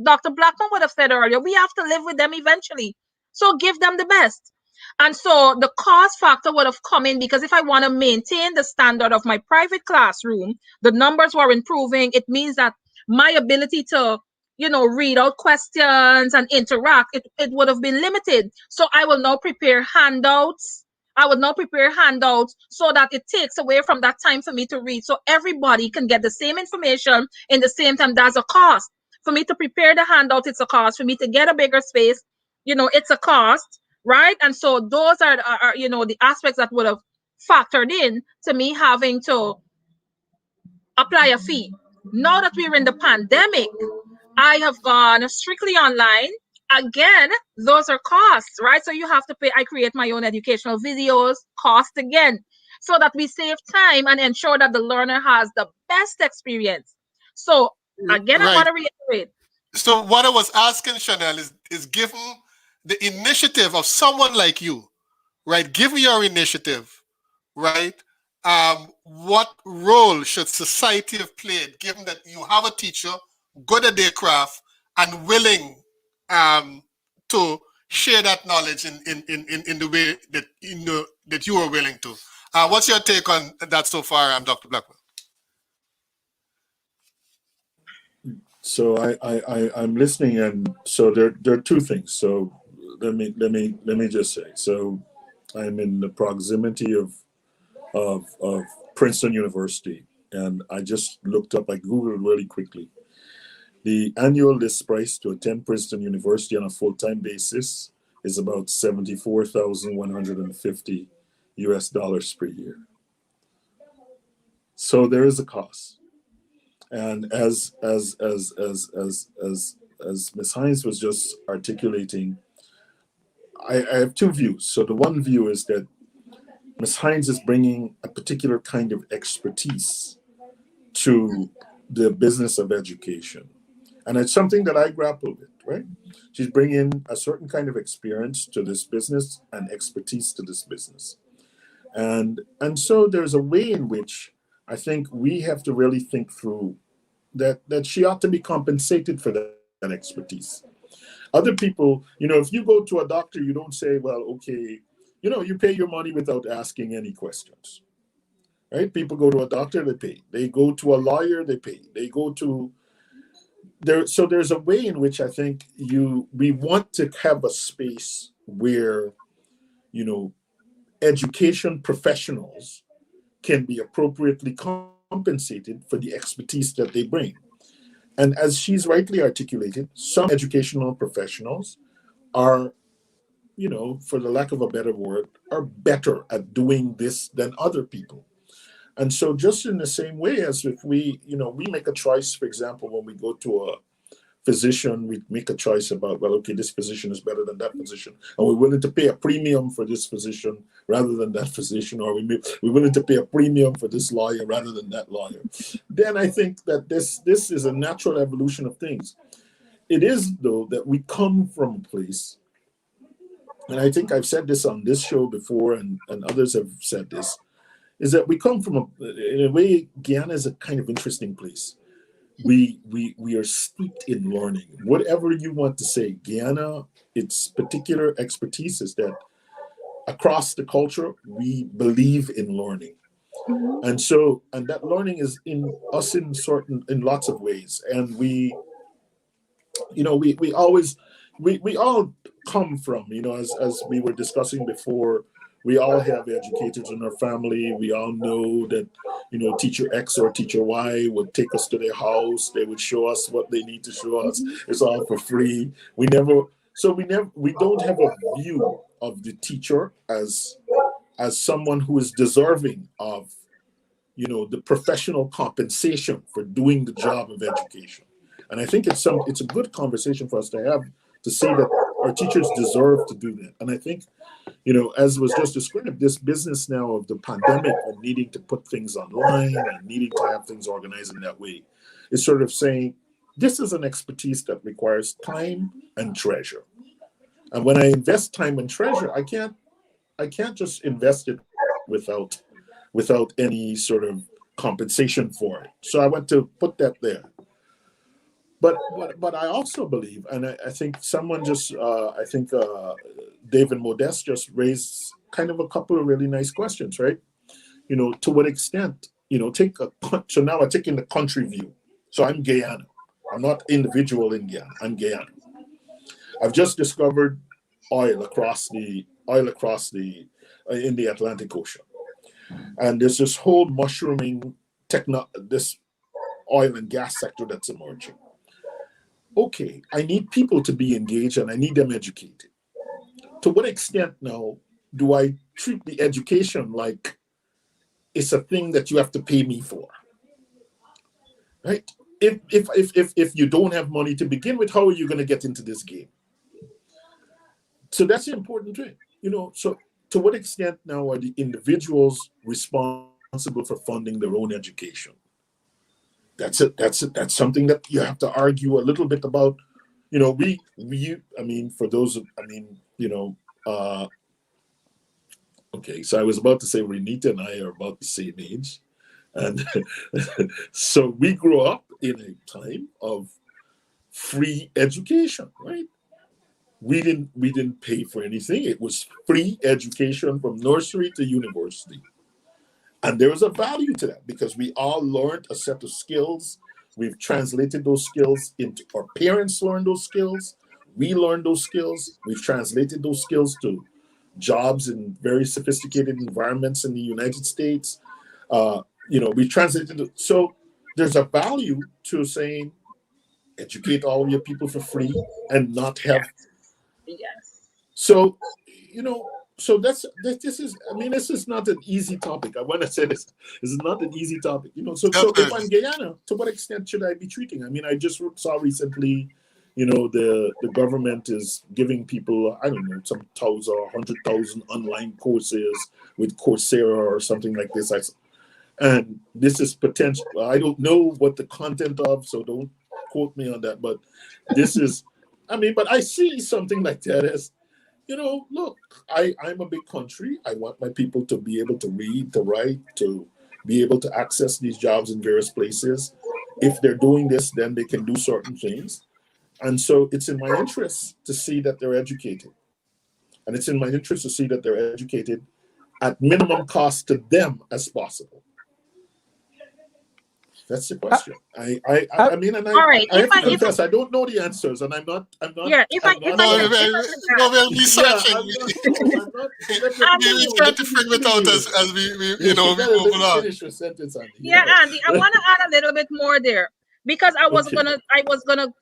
Dr. Blackman would have said earlier, we have to live with them eventually. So give them the best. And so the cost factor would have come in, because if I want to maintain the standard of my private classroom, the numbers were improving. It means that my ability to read out questions and interact, it would have been limited. So I will now prepare handouts. So that it takes away from that time for me to read. So everybody can get the same information in the same time. That's a cost. For me to prepare the handout, it's a cost. For me to get a bigger space, it's a cost, right? And so those are the aspects that would have factored in to me having to apply a fee. Now that we're in the pandemic, I have gone strictly online. Again, those are costs, right? So you have to pay. I create my own educational videos, cost again, so that we save time and ensure that the learner has the best experience. So again, I want to reiterate. So what I was asking, Chanel, is given the initiative of someone like you, right? Give me your initiative, right? What role should society have played, given that you have a teacher good at their craft and willing to share that knowledge in the way that that you are willing to? What's your take on that so far, Dr. Blackman? So I'm listening, and so there are two things. So let me just say. So I'm in the proximity of Princeton University, and I just looked up. I googled really quickly. The annual list price to attend Princeton University on a full-time basis is about $74,150 US per year. So there is a cost. And as Ms. Hines was just articulating, I have two views. So the one view is that Ms. Hines is bringing a particular kind of expertise to the business of education. And it's something that I grapple with, right? She's bringing a certain kind of experience to this business and expertise to this business. And so there's a way in which I think we have to really think through that she ought to be compensated for that expertise. Other people, if you go to a doctor, you don't say, well, okay, you pay your money without asking any questions, right? People go to a doctor, they pay. They go to a lawyer, they pay. They go to there. So there's a way in which I think we want to have a space where, education professionals can be appropriately compensated for the expertise that they bring. And as she's rightly articulated, some educational professionals are, for the lack of a better word, are better at doing this than other people. And so just in the same way as if we make a choice, for example, when we go to a physician, we make a choice about, well, okay, this physician is better than that physician, and we're willing to pay a premium for this physician rather than that physician, or we're willing to pay a premium for this lawyer rather than that lawyer. Then I think that this is a natural evolution of things. It is, though, that we come from a place, and I think I've said this on this show before, and others have said this, is that we come from in a way, Guiana is a kind of interesting place. We are steeped in learning. Whatever you want to say, Guiana, its particular expertise is that across the culture, we believe in learning. And that learning is in us in lots of ways. And we all come from, as we were discussing before, we all have educators in our family. We all know that, teacher X or teacher Y would take us to their house. They would show us what they need to show us. It's all for free. We don't have a view of the teacher as someone who is deserving of, the professional compensation for doing the job of education. And I think it's a good conversation for us to have, to say that our teachers deserve to do that. And I think, as was just described, this business now of the pandemic and needing to put things online and needing to have things organized in that way is sort of saying, this is an expertise that requires time and treasure. And when I invest time and treasure, I can't just invest it without any sort of compensation for it. So I want to put that there. But I also believe, and I think someone just, David Modest just raised kind of a couple of really nice questions, right? To what extent, so now I'm taking the country view. So I'm Guyana. I'm not individual in Guyana. I'm Guyana. I've just discovered oil across the in the Atlantic Ocean. And there's this whole mushrooming this oil and gas sector that's emerging. Okay, I need people to be engaged and I need them educated. To what extent now do I treat the education like it's a thing that you have to pay me for? Right? If you don't have money to begin with, how are you going to get into this game? So that's the important thing. So to what extent now are the individuals responsible for funding their own education? That's something that you have to argue a little bit about. For those, Okay, so I was about to say Renita and I are about the same age. And so we grew up in a time of free education, right? We didn't pay for anything. It was free education from nursery to university. And there was a value to that because we all learned a set of skills. We've translated those skills into our parents learned those skills. We learned those skills. We've translated those skills to jobs in very sophisticated environments in the United States. We translated it. So there's a value to saying educate all of your people for free and not have. Yes. So, so this is, I mean, this is not an easy topic. I want to say this is not an easy topic. So if I'm Guyana, to what extent should I be treating? I mean, I just saw recently, the government is giving people, I don't know, some 1,000 or 100,000 online courses with Coursera or something like this. And this is potential. I don't know what the content of, so don't quote me on that. But this is, but I see something like that as, look, I'm a big country. I want my people to be able to read, to write, to be able to access these jobs in various places. If they're doing this, then they can do certain things. And so it's in my interest to see that they're educated. And it's in my interest to see that they're educated at minimum cost to them as possible. That's the question. I have to confess, I don't know the answers, and I'm not. We'll be searching. We try to figure it out as we move along. Finish your sentence, Andy. Yeah, Andy, I want to add a little bit more there because I was gonna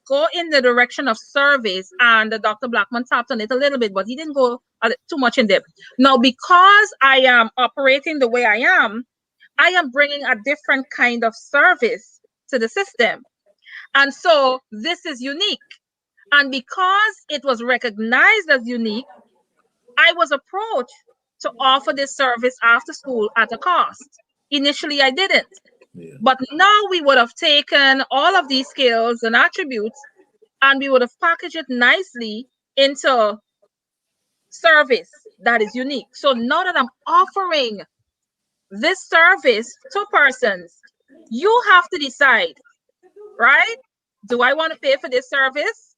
go in the direction of service, and Dr. Blackman tapped on it a little bit, but he didn't go too much in depth. Now, because I am operating the way I am bringing a different kind of service to the system. And so this is unique. And because it was recognized as unique, I was approached to offer this service after school at a cost. Initially, I didn't. Yeah. But now we would have taken all of these skills and attributes and we would have packaged it nicely into service that is unique. So now that I'm offering this service to persons, you have to decide, right? Do I want to pay for this service?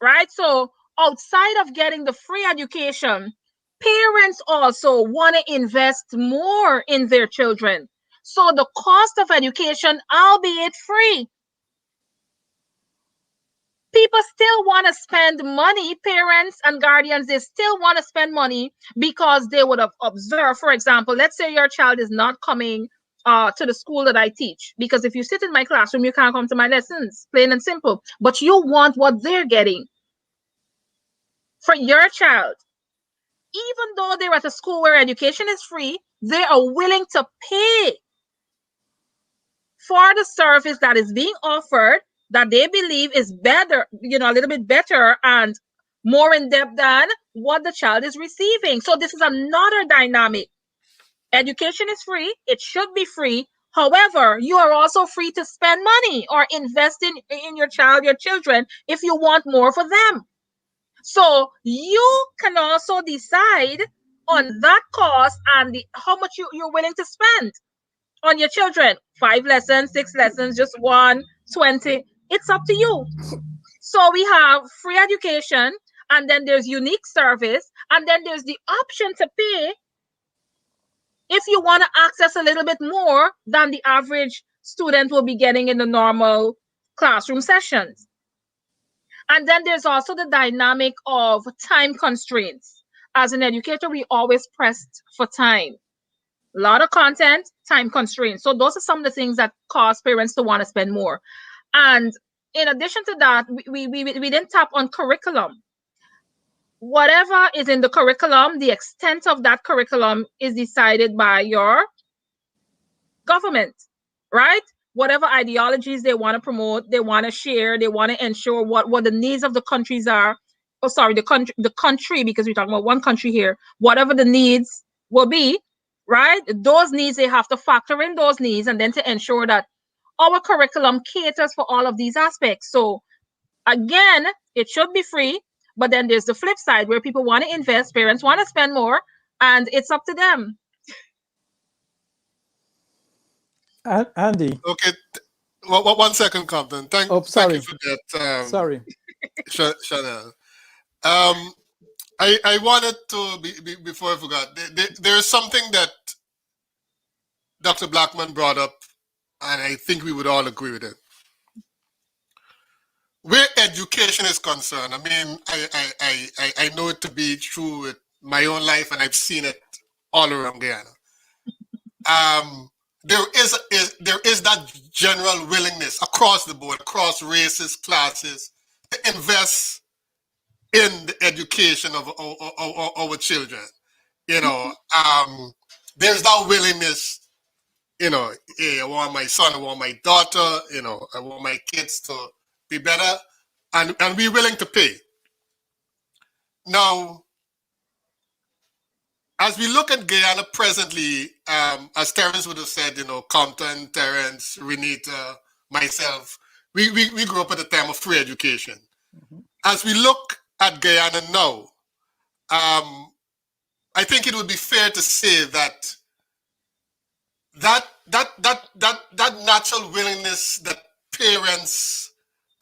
Right? So outside of getting the free education, parents also want to invest more in their children. So the cost of education, albeit free, people still want to spend money. Parents and guardians, they still want to spend money because they would have observed, for example, let's say your child is not coming to the school that I teach, because if you sit in my classroom, you can't come to my lessons, plain and simple, but you want what they're getting for your child. Even though they're at a school where education is free, they are willing to pay for the service that is being offered that they believe is better, a little bit better and more in depth than what the child is receiving. So this is another dynamic. Education is free. It should be free. However, you are also free to spend money or invest in your child, your children, if you want more for them. So you can also decide on that cost and how much you're willing to spend on your children. 5 lessons, 6 lessons, just 1, 20. It's up to you. So we have free education, and then there's unique service, and then there's the option to pay if you want to access a little bit more than the average student will be getting in the normal classroom sessions. And then there's also the dynamic of time constraints. As an educator, we always pressed for time. A lot of content, time constraints. So those are some of the things that cause parents to want to spend more. And in addition to that, we didn't tap on curriculum. Whatever is in the curriculum, the extent of that curriculum is decided by your government, right? Whatever ideologies they want to promote, they want to share, they want to ensure what the needs of the countries are. Oh, sorry, the country, because we're talking about one country here. Whatever the needs will be, right? Those needs, they have to factor in those needs and then to ensure that our curriculum caters for all of these aspects. So again, it should be free, but then there's the flip side where people want to invest, parents want to spend more, and it's up to them. Andy. Okay. One second, Compton. Thank you Sorry. for that, Sorry. Chanel. I wanted to before I forgot. There is something that Dr. Blackman brought up, and I think we would all agree with it. Where education is concerned, I mean, I know it to be true with my own life, and I've seen it all around Guyana. There is that general willingness across the board, across races, classes, to invest in the education of our children. You know, there's that willingness. You know, hey, I want my son, I want my daughter. You know, I want my kids to be better, and we're willing to pay. Now, as we look at Guyana presently, as Terence would have said, you know, Compton, Terence, Renita, myself, we grew up at a time of free education. Mm-hmm. As we look at Guyana now, I think it would be fair to say that natural willingness that parents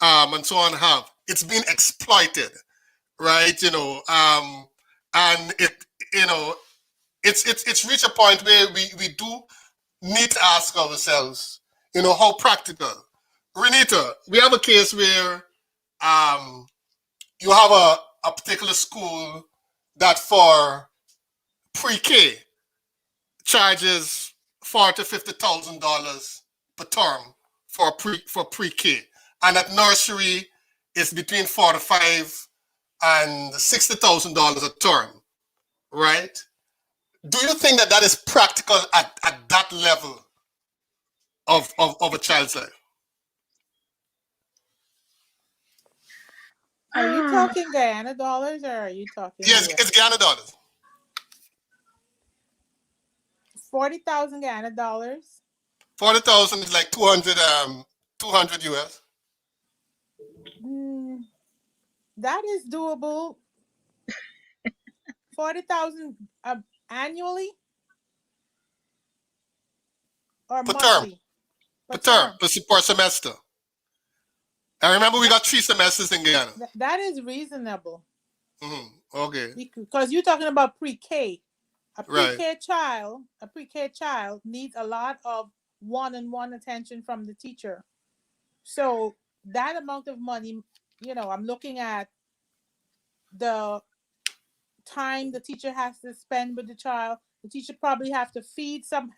and so on have, it's been exploited, right? You know, and it, you know, it's reached a point where we do need to ask ourselves, you know, how practical. Renita, we have a case where you have a particular school that for pre-K charges $40,000 to $50,000 per term for pre-K, and at nursery it's between $45,000 and $60,000 a term, right? Do you think that is practical at that level of a child's life? Are you talking Guyana dollars or are you talking? Yes, it's Guyana dollars. 40,000 Guyana dollars. 40,000 is like 200 US. That is doable. 40,000 annually or per monthly? term. Per term, per semester. I remember we got 3 semesters in Guyana. That is reasonable. Okay. Because you're talking about pre-K. A pre-K right. child needs a lot of one-on-one attention from the teacher. So that amount of money, you know, I'm looking at the time the teacher has to spend with the child. The teacher probably have to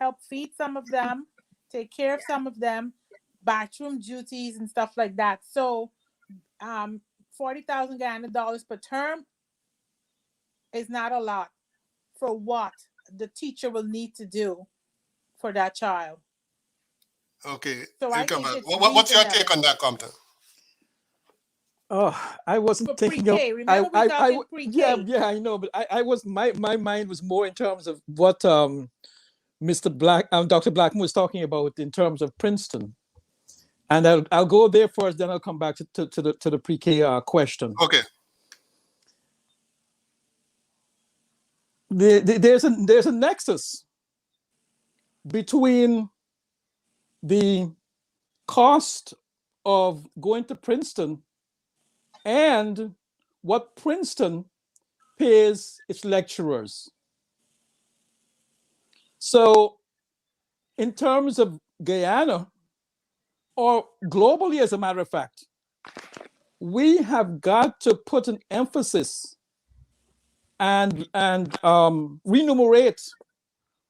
help feed some of them, take care of some of them, bathroom duties and stuff like that. So 40,000 Guyana dollars per term is not a lot for what the teacher will need to do for that child. Okay. So I think what's your take on that, Compton? Oh, I wasn't thinking pre-K. of. Remember we talking pre-K. Yeah, I know, but I was my mind was more in terms of what Dr. Blackman was talking about in terms of Princeton, and I'll go there first, then I'll come back to the pre-K question. Okay. There's a nexus between the cost of going to Princeton and what Princeton pays its lecturers. So in terms of Guyana, or globally as a matter of fact, we have got to put an emphasis and remunerate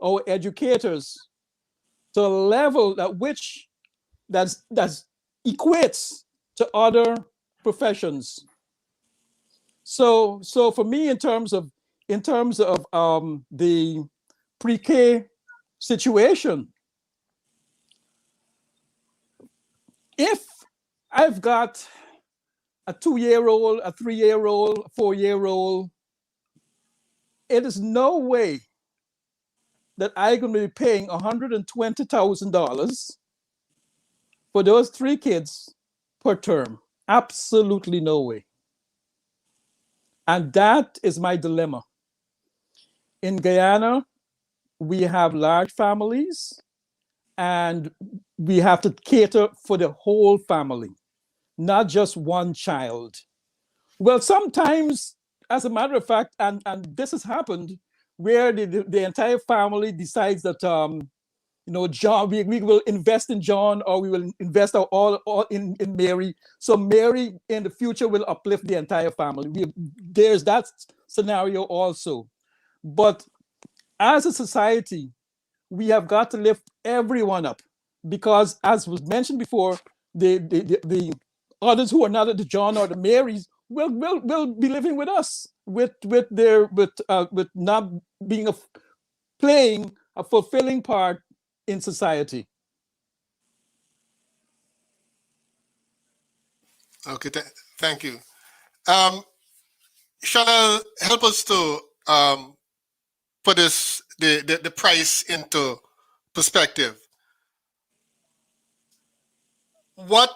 our educators to a level at which that equates to other professions. So for me, in terms of the pre-K situation, if I've got a 2-year-old, a 3-year-old, a 4-year-old, it is no way that I'm going to be paying $120,000 for those 3 kids per term. Absolutely no way. And that is my dilemma. In Guyana, we have large families and we have to cater for the whole family, not just one child. Well, sometimes, as a matter of fact, and this has happened, where the entire family decides that John, we will invest in John, or we will invest all in Mary. So Mary in the future will uplift the entire family. There's that scenario also. But as a society, we have got to lift everyone up, because as was mentioned before, the others who are not at the John or the Marys will be living with us with not being playing a fulfilling part in society. Okay, thank you. Chanel, help us to put the price into perspective. What,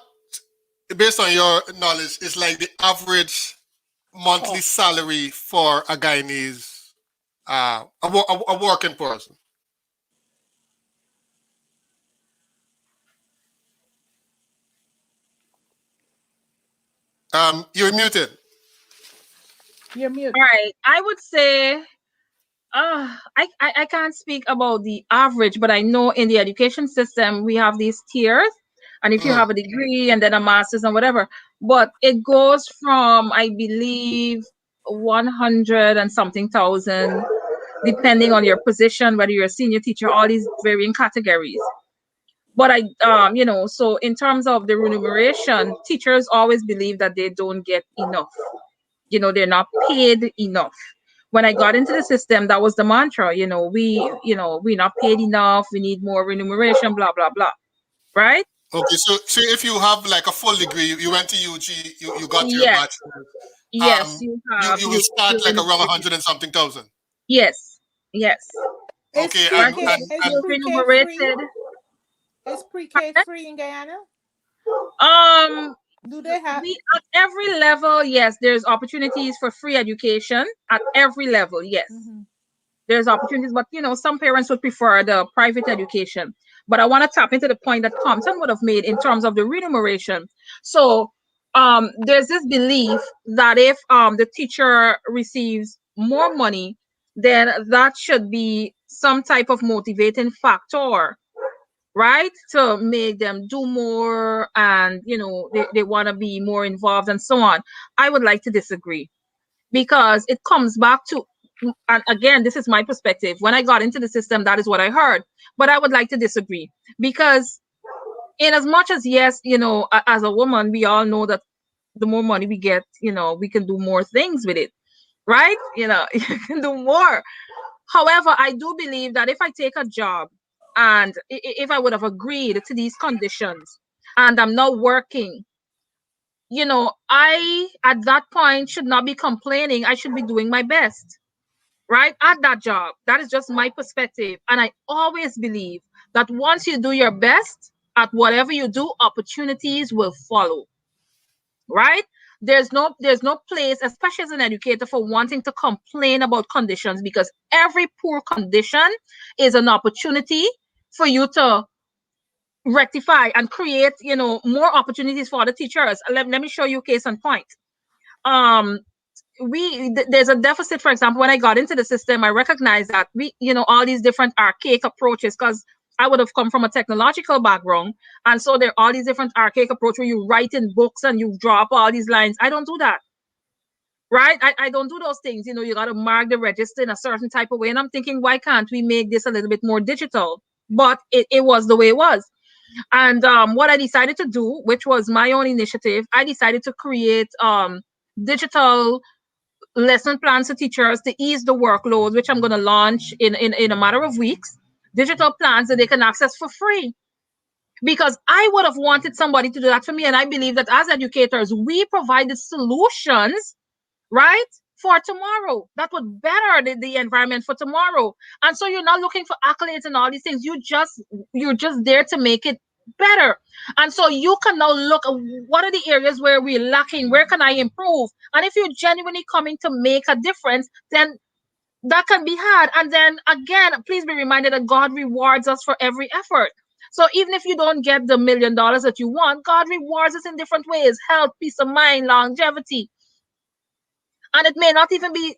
based on your knowledge, is like the average monthly salary for a Guyanese, a working person? You're muted. You're mute. All right. I would say I can't speak about the average, but I know in the education system we have these tiers. And if you have a degree and then a master's and whatever, but it goes from, I believe, 100 and something thousand, depending on your position, whether you're a senior teacher, all these varying categories. But so in terms of the remuneration, teachers always believe that they don't get enough. They're not paid enough. When I got into the system, that was the mantra. We're not paid enough. We need more remuneration. Blah blah blah. Right? Okay, so if you have like a full degree, you went to UG, you got your Yes. bachelor's, Yes. You have. you will start like around 100 and something thousand. Yes. Yes. Okay, Right? Is You're pre-K free? remunerated. Is pre-K free in Guyana? Do they have? At every level, yes, there's opportunities for free education at every level. Yes. Mm-hmm. There's opportunities, but some parents would prefer the private education. But I want to tap into the point that Compton would have made in terms of the remuneration. So there's this belief that if the teacher receives more money, then that should be some type of motivating factor, right? To make them do more, and they want to be more involved and so on. I would like to disagree, because it comes back to, and again, this is my perspective. When I got into the system, that is what I heard. But I would like to disagree, because in as much as, yes, as a woman, we all know that the more money we get, we can do more things with it, right? You can do more. However, I do believe that if I take a job, and if I would have agreed to these conditions, and I'm not working, I at that point should not be complaining. I should be doing my best, right, at that job. That is just my perspective. And I always believe that once you do your best at whatever you do, opportunities will follow, right? There's no place, especially as an educator, for wanting to complain about conditions, because every poor condition is an opportunity for you to rectify and create more opportunities for other teachers. Let me show you case in point. There's a deficit. For example, when I got into the system, I recognized that all these different archaic approaches, because I would have come from a technological background, and so there are all these different archaic approaches where you write in books and you draw up all these lines. I don't do that, right? I don't do those things. You got to mark the register in a certain type of way, and I'm thinking, why can't we make this a little bit more digital? But it was the way it was. And what I decided to do, which was my own initiative, I decided to create digital lesson plans to teachers to ease the workload, which I'm going to launch in a matter of weeks. Digital plans that they can access for free. Because I would have wanted somebody to do that for me. And I believe that as educators, we provide the solutions, right, for tomorrow that would better the environment for tomorrow. And so you're not looking for accolades and all these things. You're just there to make it better. And so you can now look at what are the areas where we're lacking, where can I improve? And if you're genuinely coming to make a difference, then That can be had. And then again, please be reminded that God rewards us for every effort. So even if you don't get the $1 million that you want, God rewards us in different ways: health, peace of mind, longevity. And it may not even be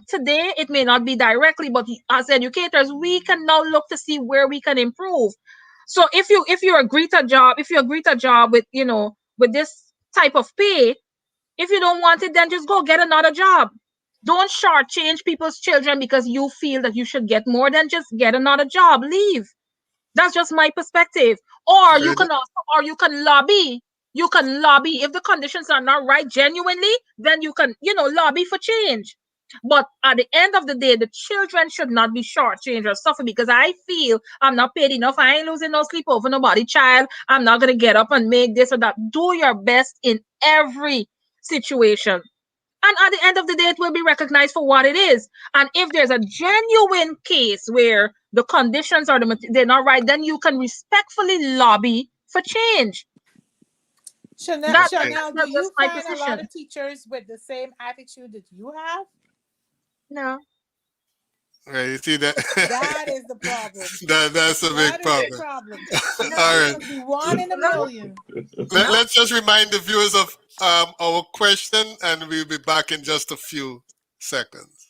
today, it may not be directly, but as educators, we can now look to see where we can improve. So if you agree to a job, if you agree to a job with, with this type of pay, if you don't want it, then just go get another job. Don't shortchange people's children because you feel that you should get more. Than just get another job, leave. That's just my perspective. Or you Right. can also, or you can lobby. You can lobby if the conditions are not right genuinely. Then you can, lobby for change. But at the end of the day, the children should not be shortchanged or suffer because I feel I'm not paid enough. I ain't losing no sleep over nobody, child. I'm not gonna get up and make this or that. Do your best in every situation. And at the end of the day, it will be recognized for what it is. And if there's a genuine case where the conditions or they're not right, then you can respectfully lobby for change. Chanel, That, Okay. Chanel, do that's just you my find a lot position. of teachers with the same attitude that you have? No. Right. You see that? That is the problem. That's a big That is the problem. problem. No. All It right. must be one in a No. million. No. Let's just remind the viewers of our question, and we'll be back in just a few seconds.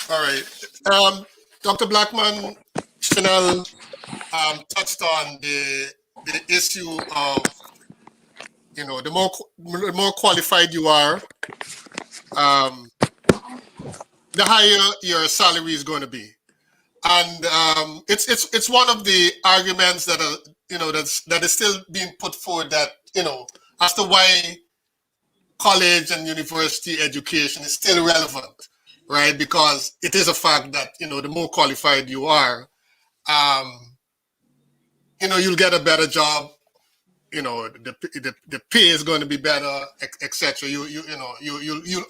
All right. Dr. Blackman, Chanel touched on the issue of, the more qualified you are, the higher your salary is going to be. And it's one of the arguments that are, that is still being put forward, that, as to why college and university education is still relevant, right? Because it is a fact that, the more qualified you are, you'll get a better job. The pay is going to be better, etc. You'll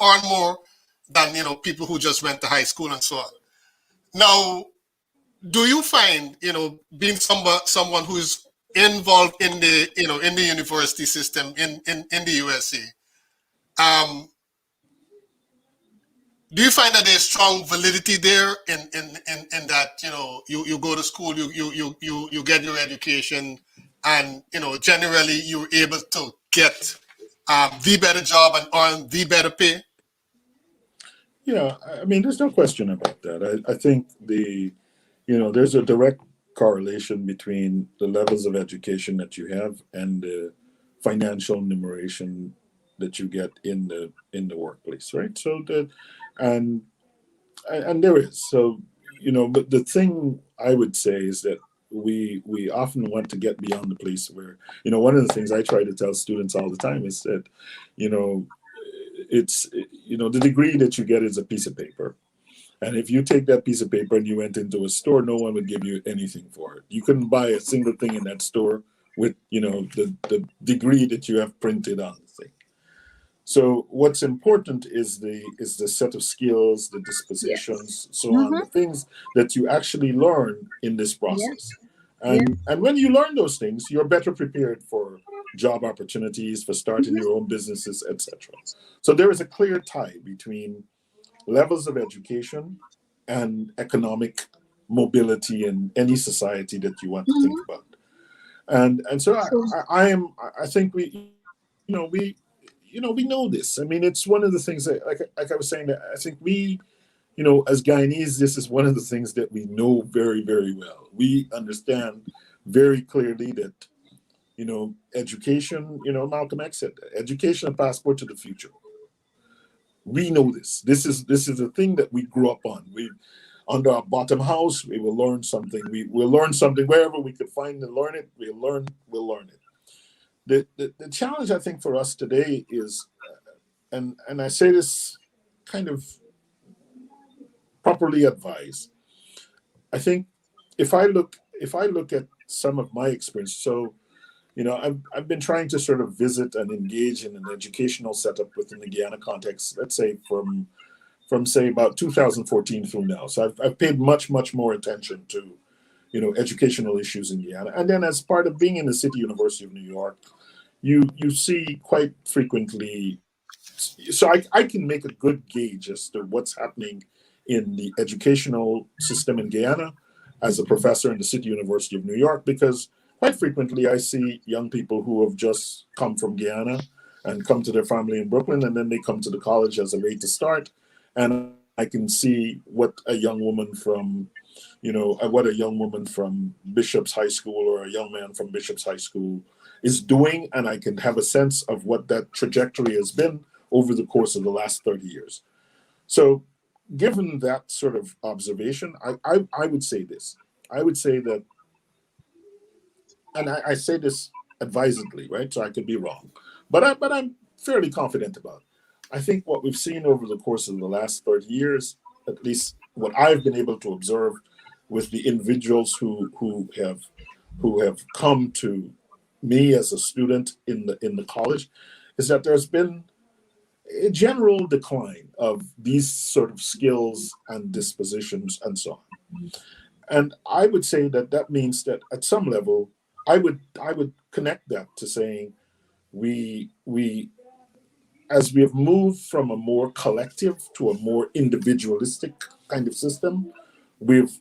earn more than, people who just went to high school and so on. Now, do you find, being someone who's involved in the, in the university system in the USA, do you find that there's strong validity there in that, you go to school, you get your education, and, generally you're able to get the better job and earn the better pay? Yeah, I mean, there's no question about that. I think there's a direct correlation between the levels of education that you have and the financial remuneration that you get in the workplace, right? So that, and and there is. So, but the thing I would say is that we often want to get beyond the place where, one of the things I try to tell students all the time is that, you know it's, the degree that you get is a piece of paper. And if you take that piece of paper and you went into a store, no one would give you anything for it. You couldn't buy a single thing in that store with, the degree that you have printed on the thing. So what's important is the set of skills, the dispositions, so on, the things that you actually learn in this process. And when you learn those things, you're better prepared for job opportunities, for starting your own businesses, etc. So there is a clear tie between levels of education and economic mobility in any society that you want to think about. And so I think we know this. I mean, it's one of the things that, like I was saying, that I think we, as Guyanese, this is one of the things that we know very, very well. We understand very clearly that, education, Malcolm X said that, education, a passport to the future. We know this. This is a thing that we grew up on. We, under our bottom house, we will learn something. We'll learn something wherever we could find and learn it. We'll learn it. The challenge, I think, for us today is, and I say this kind of properly advised. I think if I look at some of my experience, so I've been trying to sort of visit and engage in an educational setup within the Guiana context, let's say from from say about 2014 through now. So I've paid much more attention to, educational issues in Guyana. And then as part of being in the City University of New York, you see quite frequently. So I can make a good gauge as to what's happening in the educational system in Guyana as a professor in the City University of New York, because quite frequently I see young people who have just come from Guyana and come to their family in Brooklyn, and then they come to the college as a way to start. And I can see what a young woman from, Bishop's High School or a young man from Bishop's High School is doing, and I can have a sense of what that trajectory has been over the course of the last 30 years. So given that sort of observation, I would say this. I would say that, and I say this advisedly, right? So I could be wrong, but I'm fairly confident about it. I think what we've seen over the course of the last 30 years, at least what I've been able to observe with the individuals who have come to me as a student in the college, is that there's been a general decline of these sort of skills and dispositions and so on. And I would say that means that at some level, I would connect that to saying we as we have moved from a more collective to a more individualistic kind of system, we've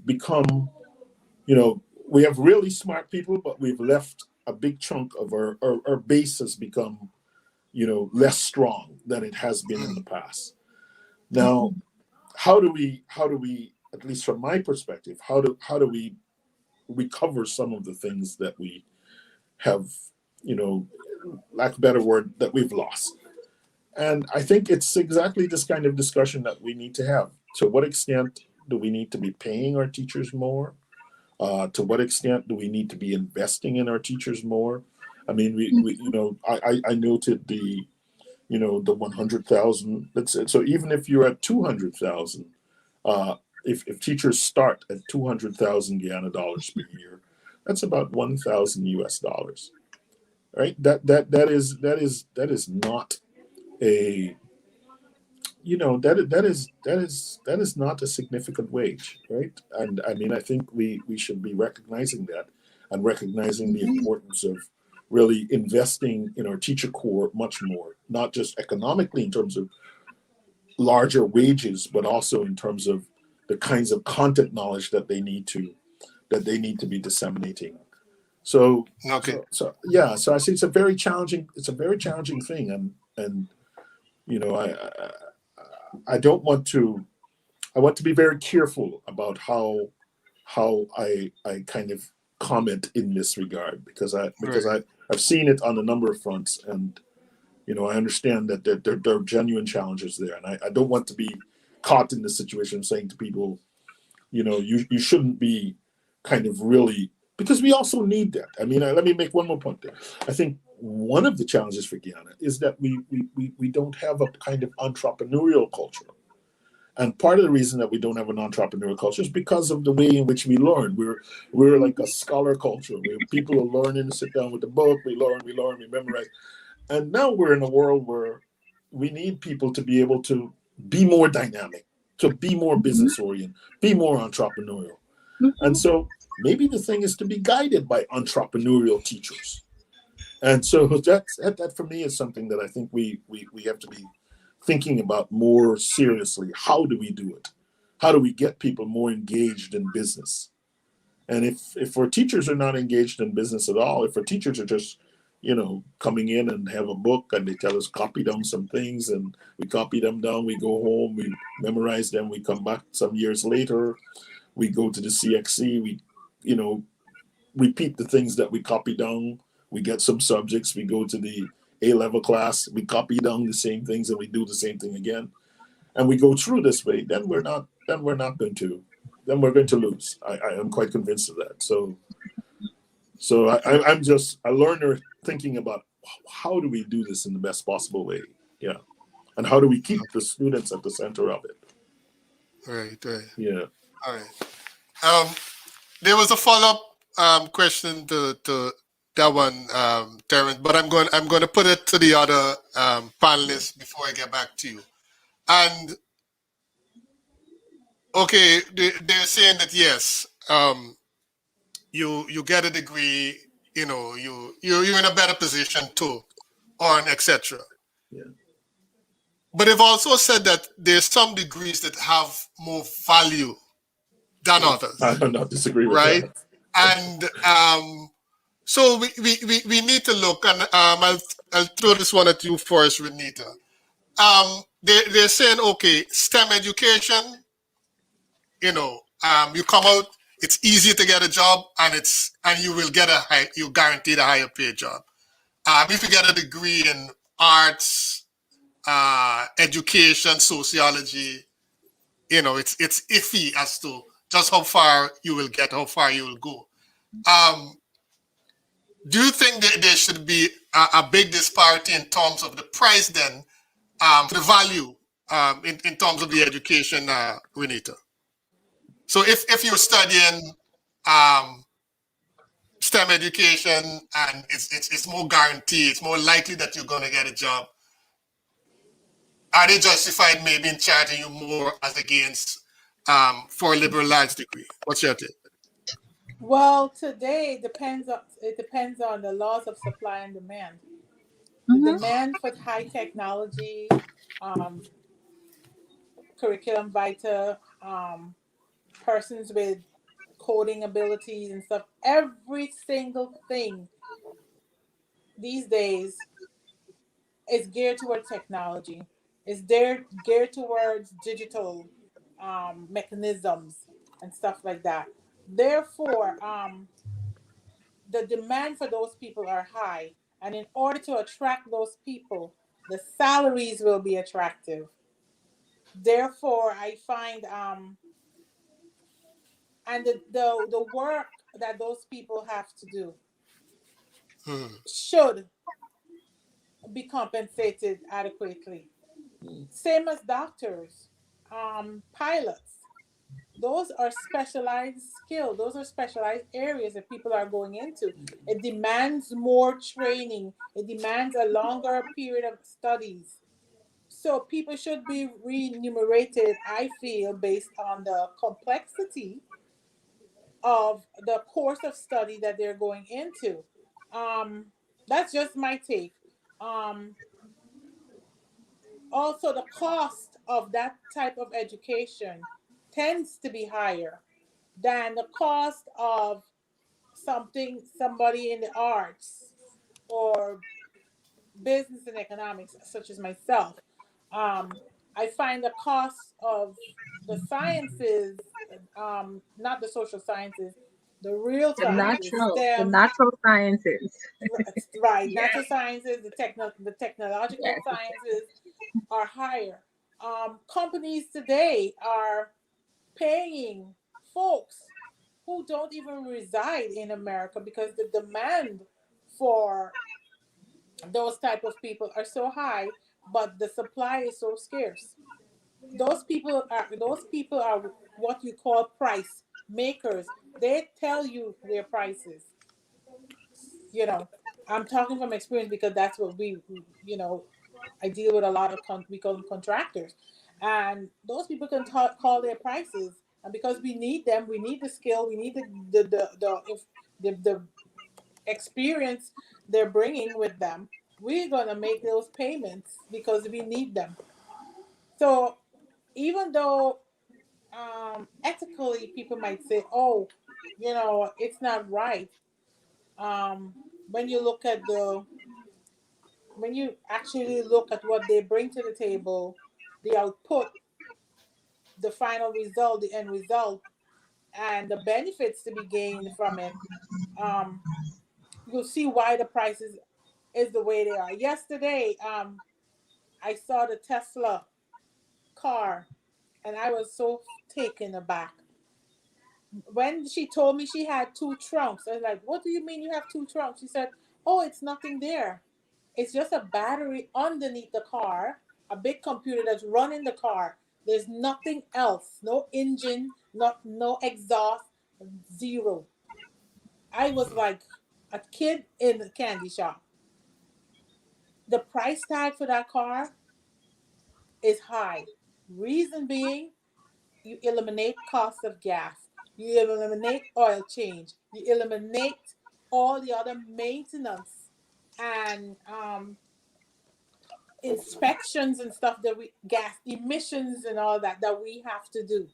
become, we have really smart people, but we've left a big chunk of our base has become, less strong than it has been in the past. Now, how do we, at least from my perspective, how do we recover some of the things that we have, lack of a better word, that we've lost? And I think it's exactly this kind of discussion that we need to have. To what extent do we need to be paying our teachers more? To what extent do we need to be investing in our teachers more? I mean, I noted the 100,000. So even if you're at 200,000, if teachers start at 200,000 Guyana dollars per year, that's about 1,000 US dollars, right? That is not a, that is not a significant wage, right? And I mean, I think we should be recognizing that and recognizing the importance of really investing in our teacher corps much more, not just economically in terms of larger wages, but also in terms of the kinds of content knowledge that they need to be disseminating. So Okay. So I see it's a very challenging thing, and I want to be very careful about how I kind of comment in this regard, because I've seen it on a number of fronts, and I understand that there are genuine challenges there, and I don't want to be caught in this situation saying to people, you shouldn't be kind of really, because we also need that. I mean, let me make one more point there. I think one of the challenges for Guyana is that we don't have a kind of entrepreneurial culture. And part of the reason that we don't have an entrepreneurial culture is because of the way in which we learn. We're like a scholar culture, where people are learning, sit down with the book, we learn, we memorize. And now we're in a world where we need people to be able to be more dynamic, to be more business oriented, be more entrepreneurial. And so maybe the thing is to be guided by entrepreneurial teachers. And so that for me is something that I think we have to be thinking about more seriously. How do we do it? How do we get people more engaged in business? And if our teachers are not engaged in business at all, if our teachers are just, coming in and have a book and they tell us copy down some things, and we copy them down, we go home, we memorize them, we come back some years later, we go to the CXC, we, repeat the things that we copy down, we get some subjects, we go to the A-level class, we copy down the same things and we do the same thing again, and we go through this way, then we're going to lose. I am quite convinced of that. So I'm just a learner thinking about how do we do this in the best possible way, and how do we keep the students at the center of it. Right. Yeah. All right. There was a follow-up question to that one, Terrence, but I'm going to put it to the other panelists before I get back to you. And okay, they're saying that yes, you get a degree, you're in a better position to earn, etc. Yeah. But they've also said that there's some degrees that have more value than I others, do not disagree with right? that. And so we need to look, and I'll throw this one at you first, Renita. They're saying, okay, STEM education, you come out, it's easier to get a job, and you will get you guaranteed a higher paid job. If you get a degree in arts, education, sociology, it's iffy as to just how far you will get, how far you will go. Do you think that there should be a big disparity in terms of the price then, for the value, in terms of the education, Renita? So if you're studying STEM education and it's more guaranteed, it's more likely that you're going to get a job, are they justified maybe in charging you more as against for a liberal arts degree? What's your take? Well, today it depends on the laws of supply and demand. The Mhm. demand for high technology, um, curriculum vitae, persons with coding abilities and stuff. Every single thing these days is geared towards technology. It's there geared towards digital mechanisms and stuff like that. Therefore, the demand for those people are high, and in order to attract those people, the salaries will be attractive. Therefore, I find and the work that those people have to do Hmm. should be compensated adequately. Same as doctors, pilots. Those are specialized skills. Those are specialized areas that people are going into. It demands more training. It demands a longer period of studies. So people should be remunerated, I feel, based on the complexity of the course of study that they're going into. Um, that's just my take. Um, Also, the cost of that type of education tends to be higher than the cost of somebody in the arts or business and economics, such as myself. Um, I find the cost of the sciences, not the social sciences, the real sciences, The STEM, natural sciences. right? Yes, Natural sciences, the technological yes. sciences are higher. Companies today are paying folks who don't even reside in America because the demand for those type of people are so high, but the supply is so scarce. Those people are what you call price makers. They tell you their prices. You know, I'm talking from experience because that's what I deal with a lot of we call them contractors, and those people can call their prices, and because we need them, we need the skill, we need the experience they're bringing with them. We're gonna make those payments because we need them. So even though ethically people might say, "Oh, it's not right," um, when you look at the when you actually look at what they bring to the table, the output, the final result, the end result, and the benefits to be gained from it, um, you'll see why the prices is the way they are. Yesterday, I saw the Tesla car, and I was so taken aback. When she told me she had two trunks, I was like, "What do you mean you have two trunks?" She said, "Oh, it's nothing there. It's just a battery underneath the car, a big computer that's running the car. There's nothing else. No engine, no exhaust, zero." I was like a kid in a candy shop. The price tag for that car is high. Reason being, you eliminate cost of gas, you eliminate oil change, you eliminate all the other maintenance and inspections and stuff that we gas emissions and all that we have to do.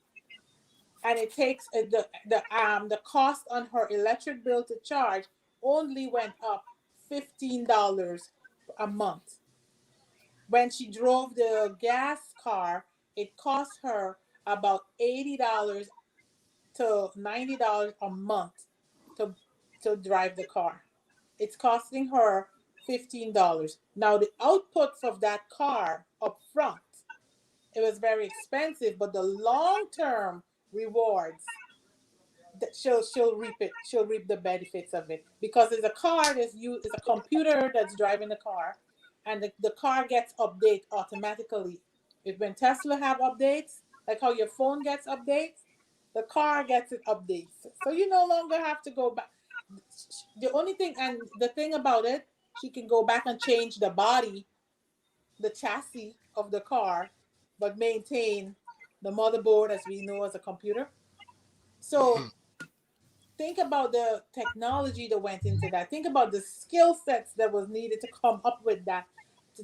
And it takes the cost on her electric bill to charge only went up $15 a month. When she drove the gas car, it cost her about $80 to $90 a month to drive the car. It's costing her $15. Now the output of that car up front, it was very expensive, but the long-term rewards, that she'll reap it. She'll reap the benefits of it, because it's a car that's you, it's a computer that's driving the car, and the car gets update automatically. If when Tesla have updates, like how your phone gets updates, the car gets it updates. So you no longer have to go back. The only thing, and the thing about it, she can go back and change the body, the chassis of the car, but maintain the motherboard as we know as a computer. So think about the technology that went into that. Think about the skill sets that was needed to come up with that.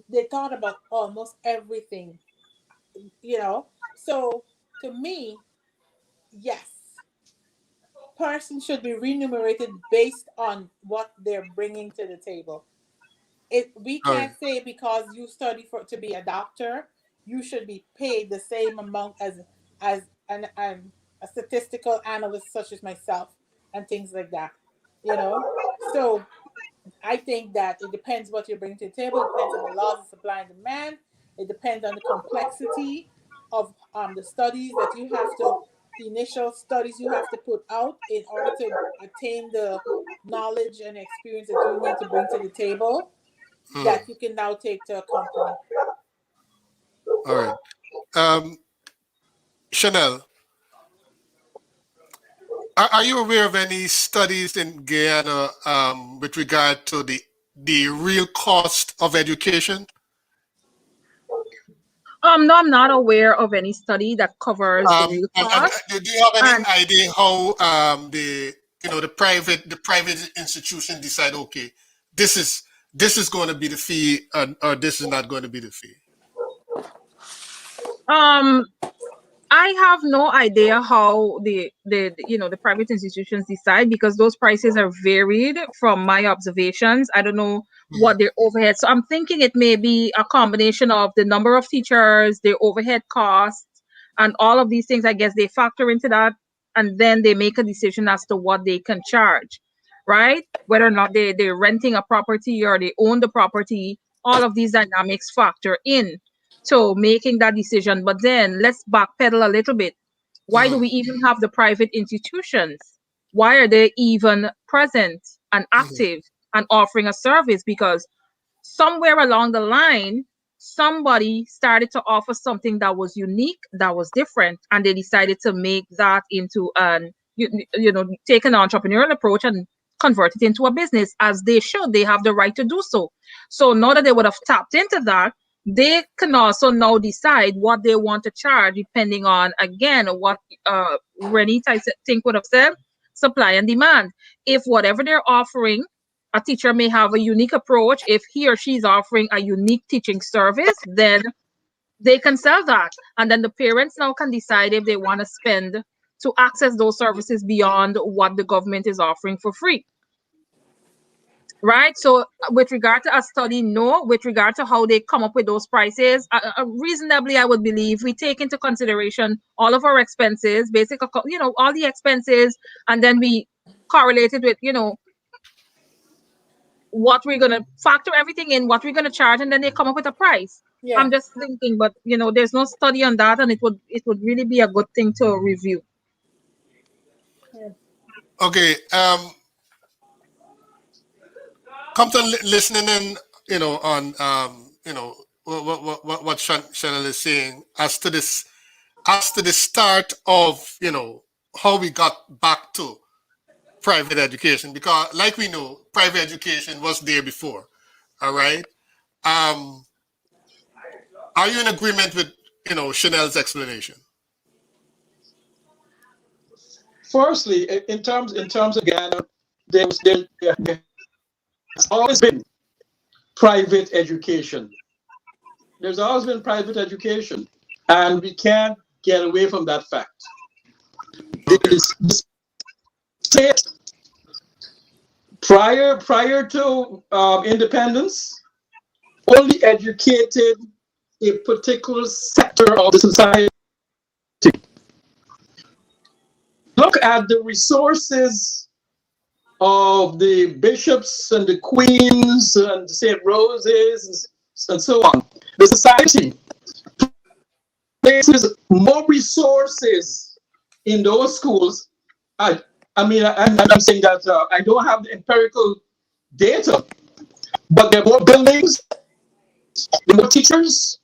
They thought about almost everything, you know. So to me, yes, person should be remunerated based on what they're bringing to the table. We All right. can't say because you study for to be a doctor, you should be paid the same amount as a statistical analyst such as myself and things like that. You know, so I think that it depends what you're bringing to the table. It depends on the laws of supply and demand. It depends on the complexity of the studies that you have to, the initial studies you have to put out in order to attain the knowledge and experience that you need to bring to the table that you can now take to a company. All right. Chanel, are you aware of any studies in Guyana with regard to the real cost of education? No, I'm not aware of any study that covers the real And cost. do you have any And idea how the private institution decide, okay, this is going to be the fee, or this is not going to be the fee? um I have no idea how the private institutions decide, because those prices are varied from my observations. I don't know what their overhead. So I'm thinking it may be a combination of the number of teachers, their overhead costs, and all of these things. I guess they factor into that, and then they make a decision as to what they can charge, right? Whether or not they're renting a property or they own the property, all of these dynamics factor in to making that decision. But then let's backpedal a little bit. Why do we even have the private institutions? Why are they even present and active and offering a service? Because somewhere along the line, somebody started to offer something that was unique, that was different, and they decided to make that into take an entrepreneurial approach and convert it into a business, as they should. They have the right to do so. So now that they would have tapped into that, they can also now decide what they want to charge, depending on, again, what Renita I think would have said, supply and demand. If whatever they're offering, a teacher may have a unique approach. If he or she is offering a unique teaching service, then they can sell that. And then the parents now can decide if they want to spend to access those services beyond what the government is offering for free. Right. So with regard to a study, no. With regard to how they come up with those prices, reasonably, I would believe we take into consideration all of our expenses, all the expenses, and then we correlate it with, what we're going to factor everything in, what we're going to charge, and then they come up with a price. Yeah. I'm just thinking, but there's no study on that, and it would really be a good thing to review. Yeah. Okay. Come to listening in, on what Chanel is saying as to the start of how we got back to private education, because like we know, private education was there before. All right. Are you in agreement with Chanel's explanation? Firstly, in terms of Ghana, there's always been private education. There's always been private education, and we can't get away from that fact. The state, prior to independence, only educated a particular sector of the society. Look at the resources of the bishops and the queens and St. Roses and so on. The society places more resources in those schools. I'm saying that I don't have the empirical data, but there are more buildings, there are more teachers,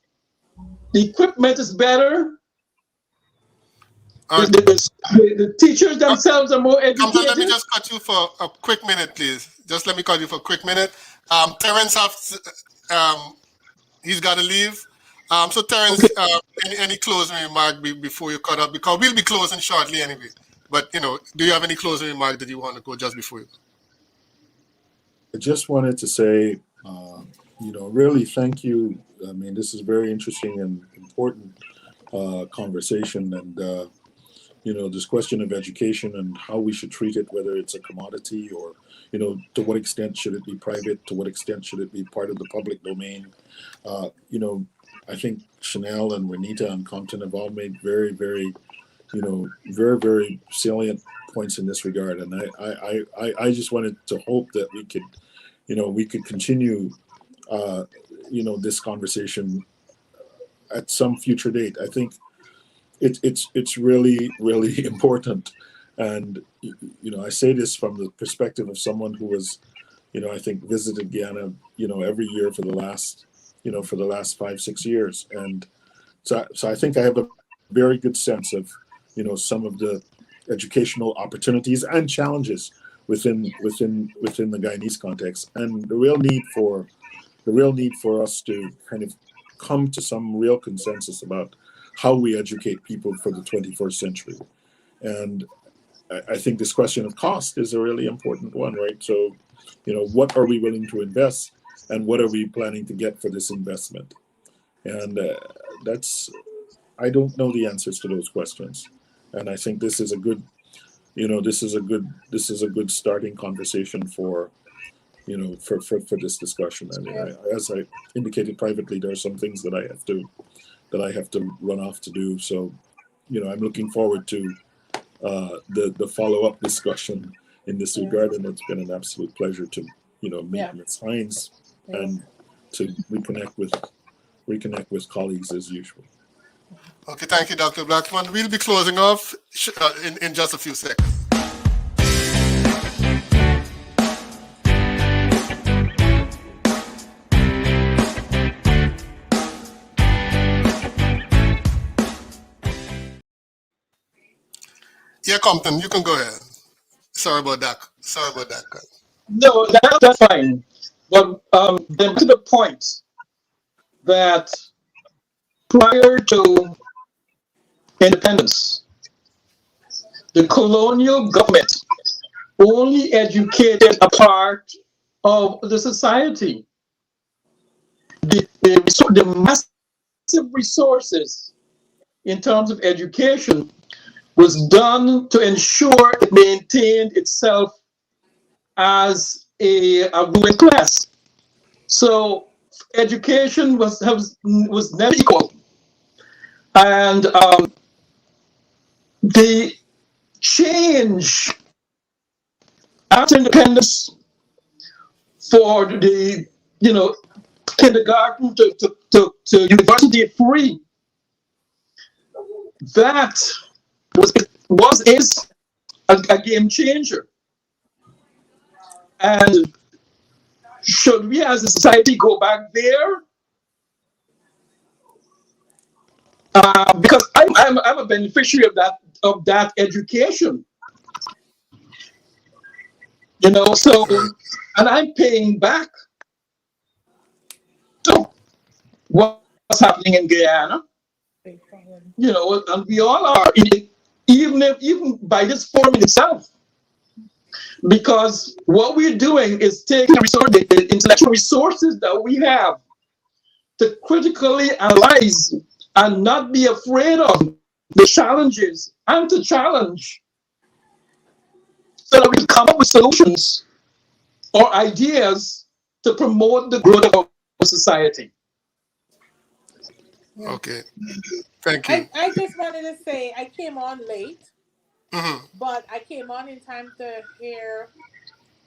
the equipment is better. The teachers themselves are more educated. Let me just cut you for a quick minute, please. Just let me cut you for a quick minute. Terence he's got to leave. So Terence, okay. Any closing remark before you cut up? Because we'll be closing shortly anyway. But do you have any closing remark that you want to go just before you? I just wanted to say, really thank you. I mean, this is very interesting and important conversation, and this question of education and how we should treat it, whether it's a commodity or, to what extent should it be private, to what extent should it be part of the public domain. I think Chanel and Renita and Compton have all made very, very, very, very salient points in this regard. And I just wanted to hope that we could continue, this conversation at some future date. I think it's really, really important. And, I say this from the perspective of someone who was, I think visited Guiana, every year for the last 5-6 years. And so I think I have a very good sense of, some of the educational opportunities and challenges within the Guyanese context, and the real need for us to kind of come to some real consensus about how we educate people for the 21st century. And I think this question of cost is a really important one, right? So, what are we willing to invest, and what are we planning to get for this investment? And I don't know the answers to those questions. And I think this is a good, this is a good starting conversation for this discussion. I mean, as I indicated privately, there are some things that I have to run off to do. So, I'm looking forward to the follow-up discussion in this regard, and it's been an absolute pleasure to meet Ms. Hines and to reconnect with colleagues as usual. Okay, thank you, Dr. Blackman. We'll be closing off in just a few seconds. Yeah, Compton, you can go ahead. Sorry about that. No, that's fine. But then to the point that prior to independence, the colonial government only educated a part of the society. The massive resources in terms of education was done to ensure it maintained itself as a ruling class. So education was never equal. And the change after independence for the kindergarten to university free, that is a game changer. And should we as a society go back there? Because I'm a beneficiary of that education. So, and I'm paying back. So what's happening in Guyana? You know, and we all are, even by this forum in itself, because what we're doing is taking the intellectual resources that we have to critically analyze and not be afraid of the challenges and to challenge so that we can come up with solutions or ideas to promote the growth of our society. Okay. Thank you. I just wanted to say I came on late, Mhm. but I came on in time to hear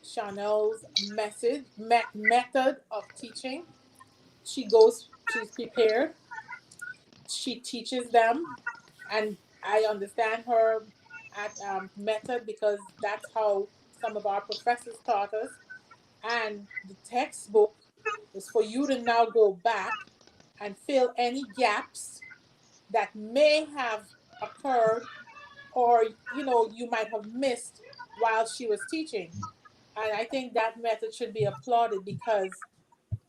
Chanel's method of teaching. She's prepared, she teaches them, and I understand her method because that's how some of our professors taught us. And the textbook is for you to now go back and fill any gaps that may have occurred, or you might have missed while she was teaching. And I think that method should be applauded because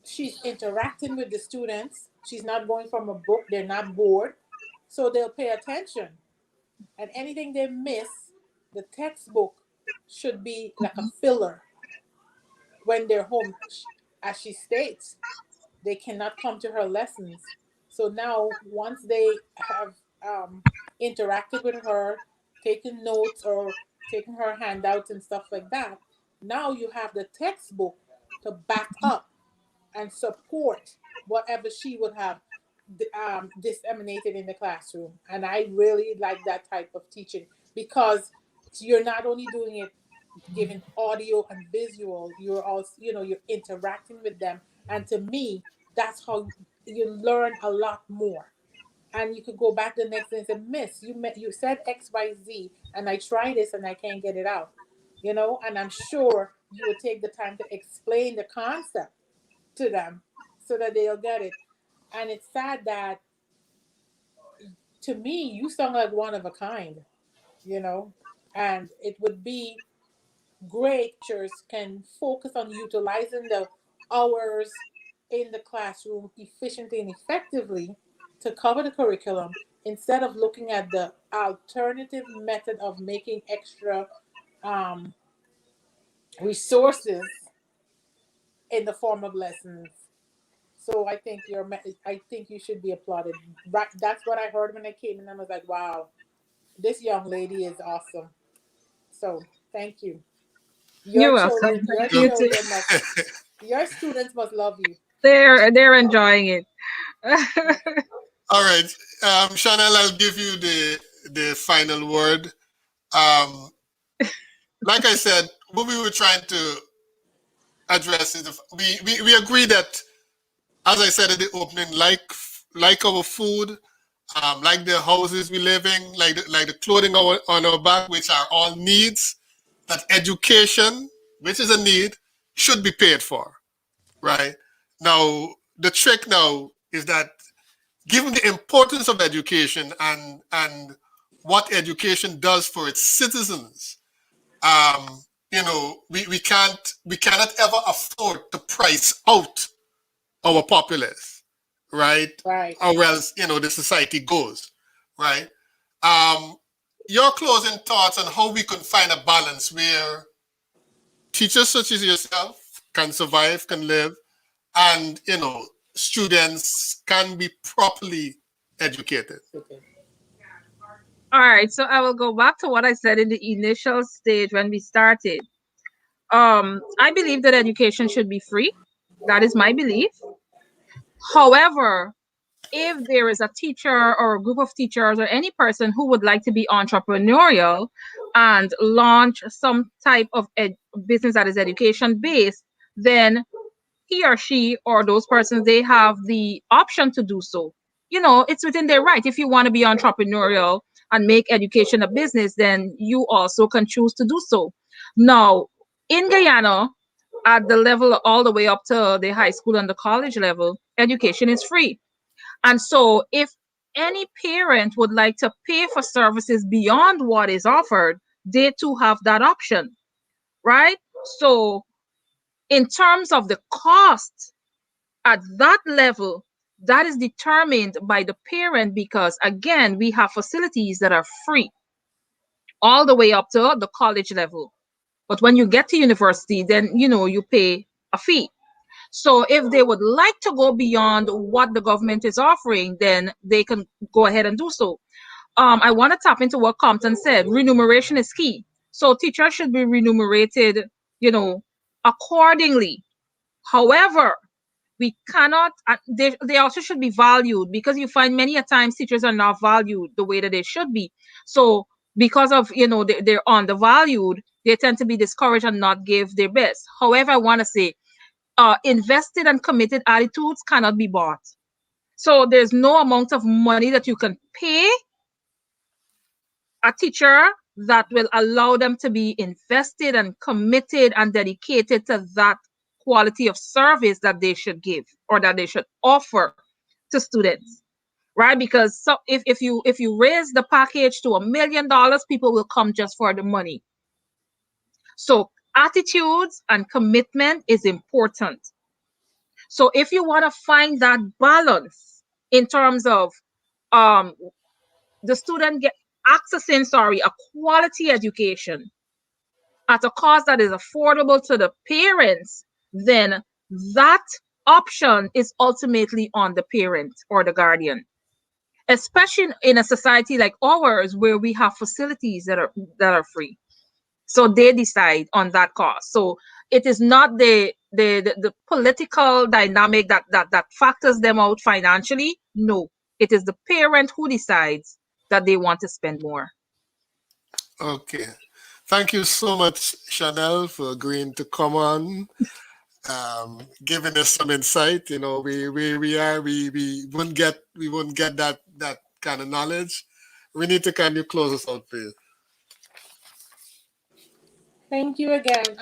she's interacting with the students. She's not going from a book, they're not bored, so they'll pay attention. And anything they miss, the textbook should be like a filler when they're home. As she states, they cannot come to her lessons. So now, once they have interacted with her, taken notes or taken her handouts and stuff like that, now you have the textbook to back up and support whatever she would have disseminated in the classroom. And I really like that type of teaching because you're not only doing it giving audio and visual, you're also, you're interacting with them. And to me, that's how you learn a lot more. And you could go back the next day and say, Miss, you said XYZ, and I tried this and I can't get it out. And I'm sure you would take the time to explain the concept to them so that they'll get it. And it's sad that, to me, you sound like one of a kind, you know, and it would be great teachers can focus on utilizing the hours in the classroom efficiently and effectively to cover the curriculum instead of looking at the alternative method of making extra um, resources in the form of lessons. So I think you should be applauded. Right, that's what I heard when I came in. I was like, wow, this young lady is awesome. So thank you. Your You're welcome. children, your Thank you too. children must, your students must love you. They're enjoying it. All right. Chanel, I'll give you the final word. Um, like I said, what we were trying to address is we agree that, as I said at the opening, like our food, like the houses we live in, like the clothing on our back, which are all needs, that education, which is a need, should be paid for, right? Now, the trick now is that given the importance of education and what education does for its citizens, we cannot ever afford to price out our populace, right? Right. Or else, the society goes, right? Your closing thoughts on how we can find a balance where teachers such as yourself can survive, can live, and, students can be properly educated. Okay. All right, so I will go back to what I said in the initial stage when we started. I believe that education should be free. That is my belief. However, if there is a teacher or a group of teachers or any person who would like to be entrepreneurial and launch some type of business that is education based, then he or she or those persons, they have the option to do so. It's within their right. If you want to be entrepreneurial and make education a business, then you also can choose to do so. Now, in Guyana, at the level all the way up to the high school and the college level, education is free. And so if any parent would like to pay for services beyond what is offered, they too have that option, right? So in terms of the cost at that level, that is determined by the parent, because again, we have facilities that are free all the way up to the college level. But when you get to university, then you pay a fee. So if they would like to go beyond what the government is offering, then they can go ahead and do so. I want to tap into what Compton said. Remuneration is key. So teachers should be remunerated, accordingly. However, we cannot, they also should be valued, because you find many a times teachers are not valued the way that they should be. So because of, they're undervalued, they tend to be discouraged and not give their best. However, I want to say, invested and committed attitudes cannot be bought. So there's no amount of money that you can pay a teacher that will allow them to be invested and committed and dedicated to that quality of service that they should give, or that they should offer to students, right? Because so if you raise the package to $1 million, people will come just for the money. So attitudes and commitment is important. So if you want to find that balance in terms of um the student accessing, a quality education at a cost that is affordable to the parents, then that option is ultimately on the parent or the guardian, especially in a society like ours where we have facilities that are free. So they decide on that cost. So it is not the political dynamic that factors them out financially. No, it is the parent who decides that they want to spend more. Okay. Thank you so much, Chanel, for agreeing to come on, giving us some insight. We wouldn't get that kind of knowledge. We need to kind of close us out, please. Thank you again.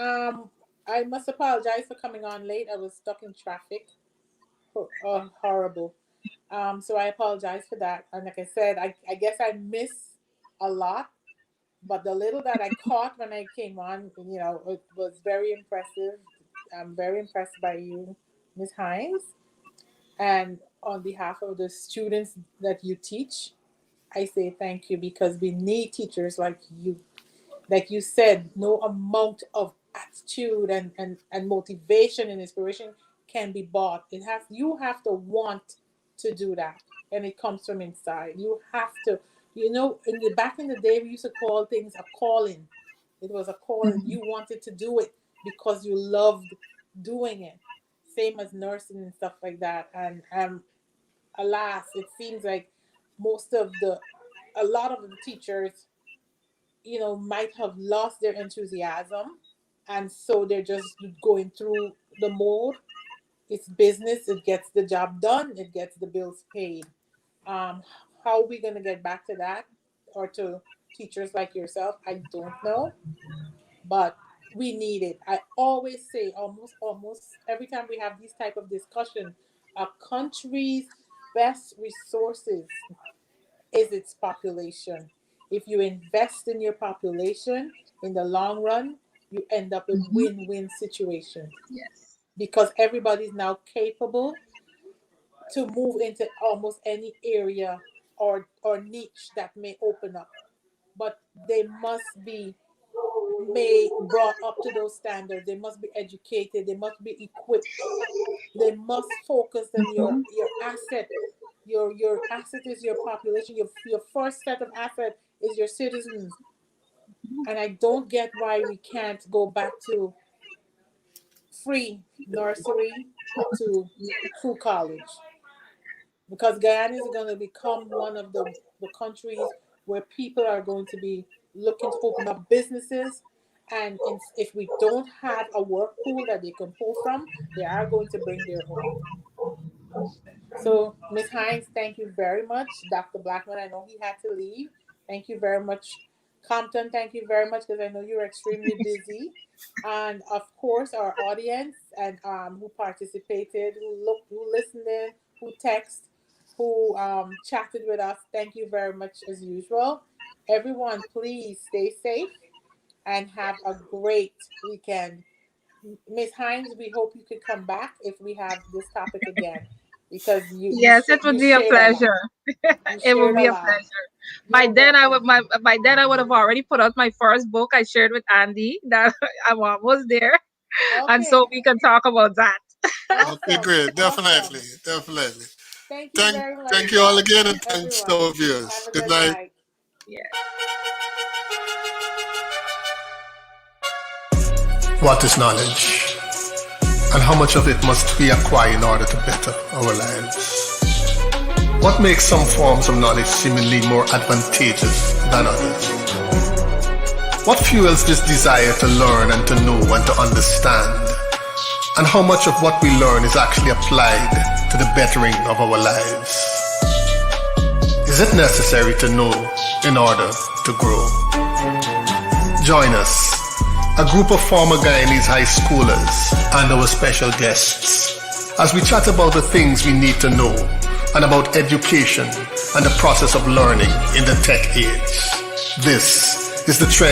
I must apologize for coming on late. I was stuck in traffic. Oh, horrible. So I apologize for that. And like I said, I guess I miss a lot, but the little that I caught when I came on, it was very impressive. I'm very impressed by you, Ms. Hines. And on behalf of the students that you teach, I say thank you, because we need teachers like you. Like you said, no amount of attitude and motivation and inspiration can be bought. You have to want to do that. And it comes from inside. You have to, back in the day we used to call things a calling. It was a calling. You wanted to do it because you loved doing it. Same as nursing and stuff like that. And alas, it seems like a lot of the teachers, might have lost their enthusiasm, and so they're just going through the mode. It's business. It gets the job done. It gets the bills paid. Um, how are we going to get back to that, or to teachers like yourself? I don't know, but we need it. I always say, almost every time we have these type of discussion, a country's best resources is its population. If you invest in your population, in the long run, you end up with win-win situation, Yes. because everybody's now capable to move into almost any area or niche that may open up. But they must be brought up to those standards. They must be educated. They must be equipped. They must focus on your asset. Your asset is your population. Your first set of asset is your citizens. And I don't get why we can't go back to free nursery to full college, because Guyana is going to become one of the countries where people are going to be looking to open up businesses. And if we don't have a work pool that they can pull from, they are going to bring their own. So, Ms. Hines, thank you very much. Dr. Blackman, I know he had to leave. Thank you very much. Compton, thank you very much, because I know you're extremely busy. And of course, our audience and who participated, who listened in, who texted, who chatted with us. Thank you very much as usual. Everyone, please stay safe and have a great weekend. Ms. Hines, we hope you could come back if we have this topic again. because you Yes, it would you be a shared a lot. pleasure. You It would shared be a a lot. pleasure. By You're then, welcome. by then I would have already put out my first book I shared with Andy that I'm almost there, and Okay. so we can talk about that. Okay, Awesome. great. Definitely. Awesome. Definitely. Thank you Thank, very much, thank you all again, and thanks to everyone. our viewers. Have a Good good night. night. Yeah. What is knowledge? And how much of it must we acquire in order to better our lives? What makes some forms of knowledge seemingly more advantageous than others? What fuels this desire to learn and to know and to understand? And how much of what we learn is actually applied to the bettering of our lives? Is it necessary to know in order to grow? Join us, a group of former Guyanese high schoolers and our special guests, as we chat about the things we need to know and about education and the process of learning in the tech age. This is the Trend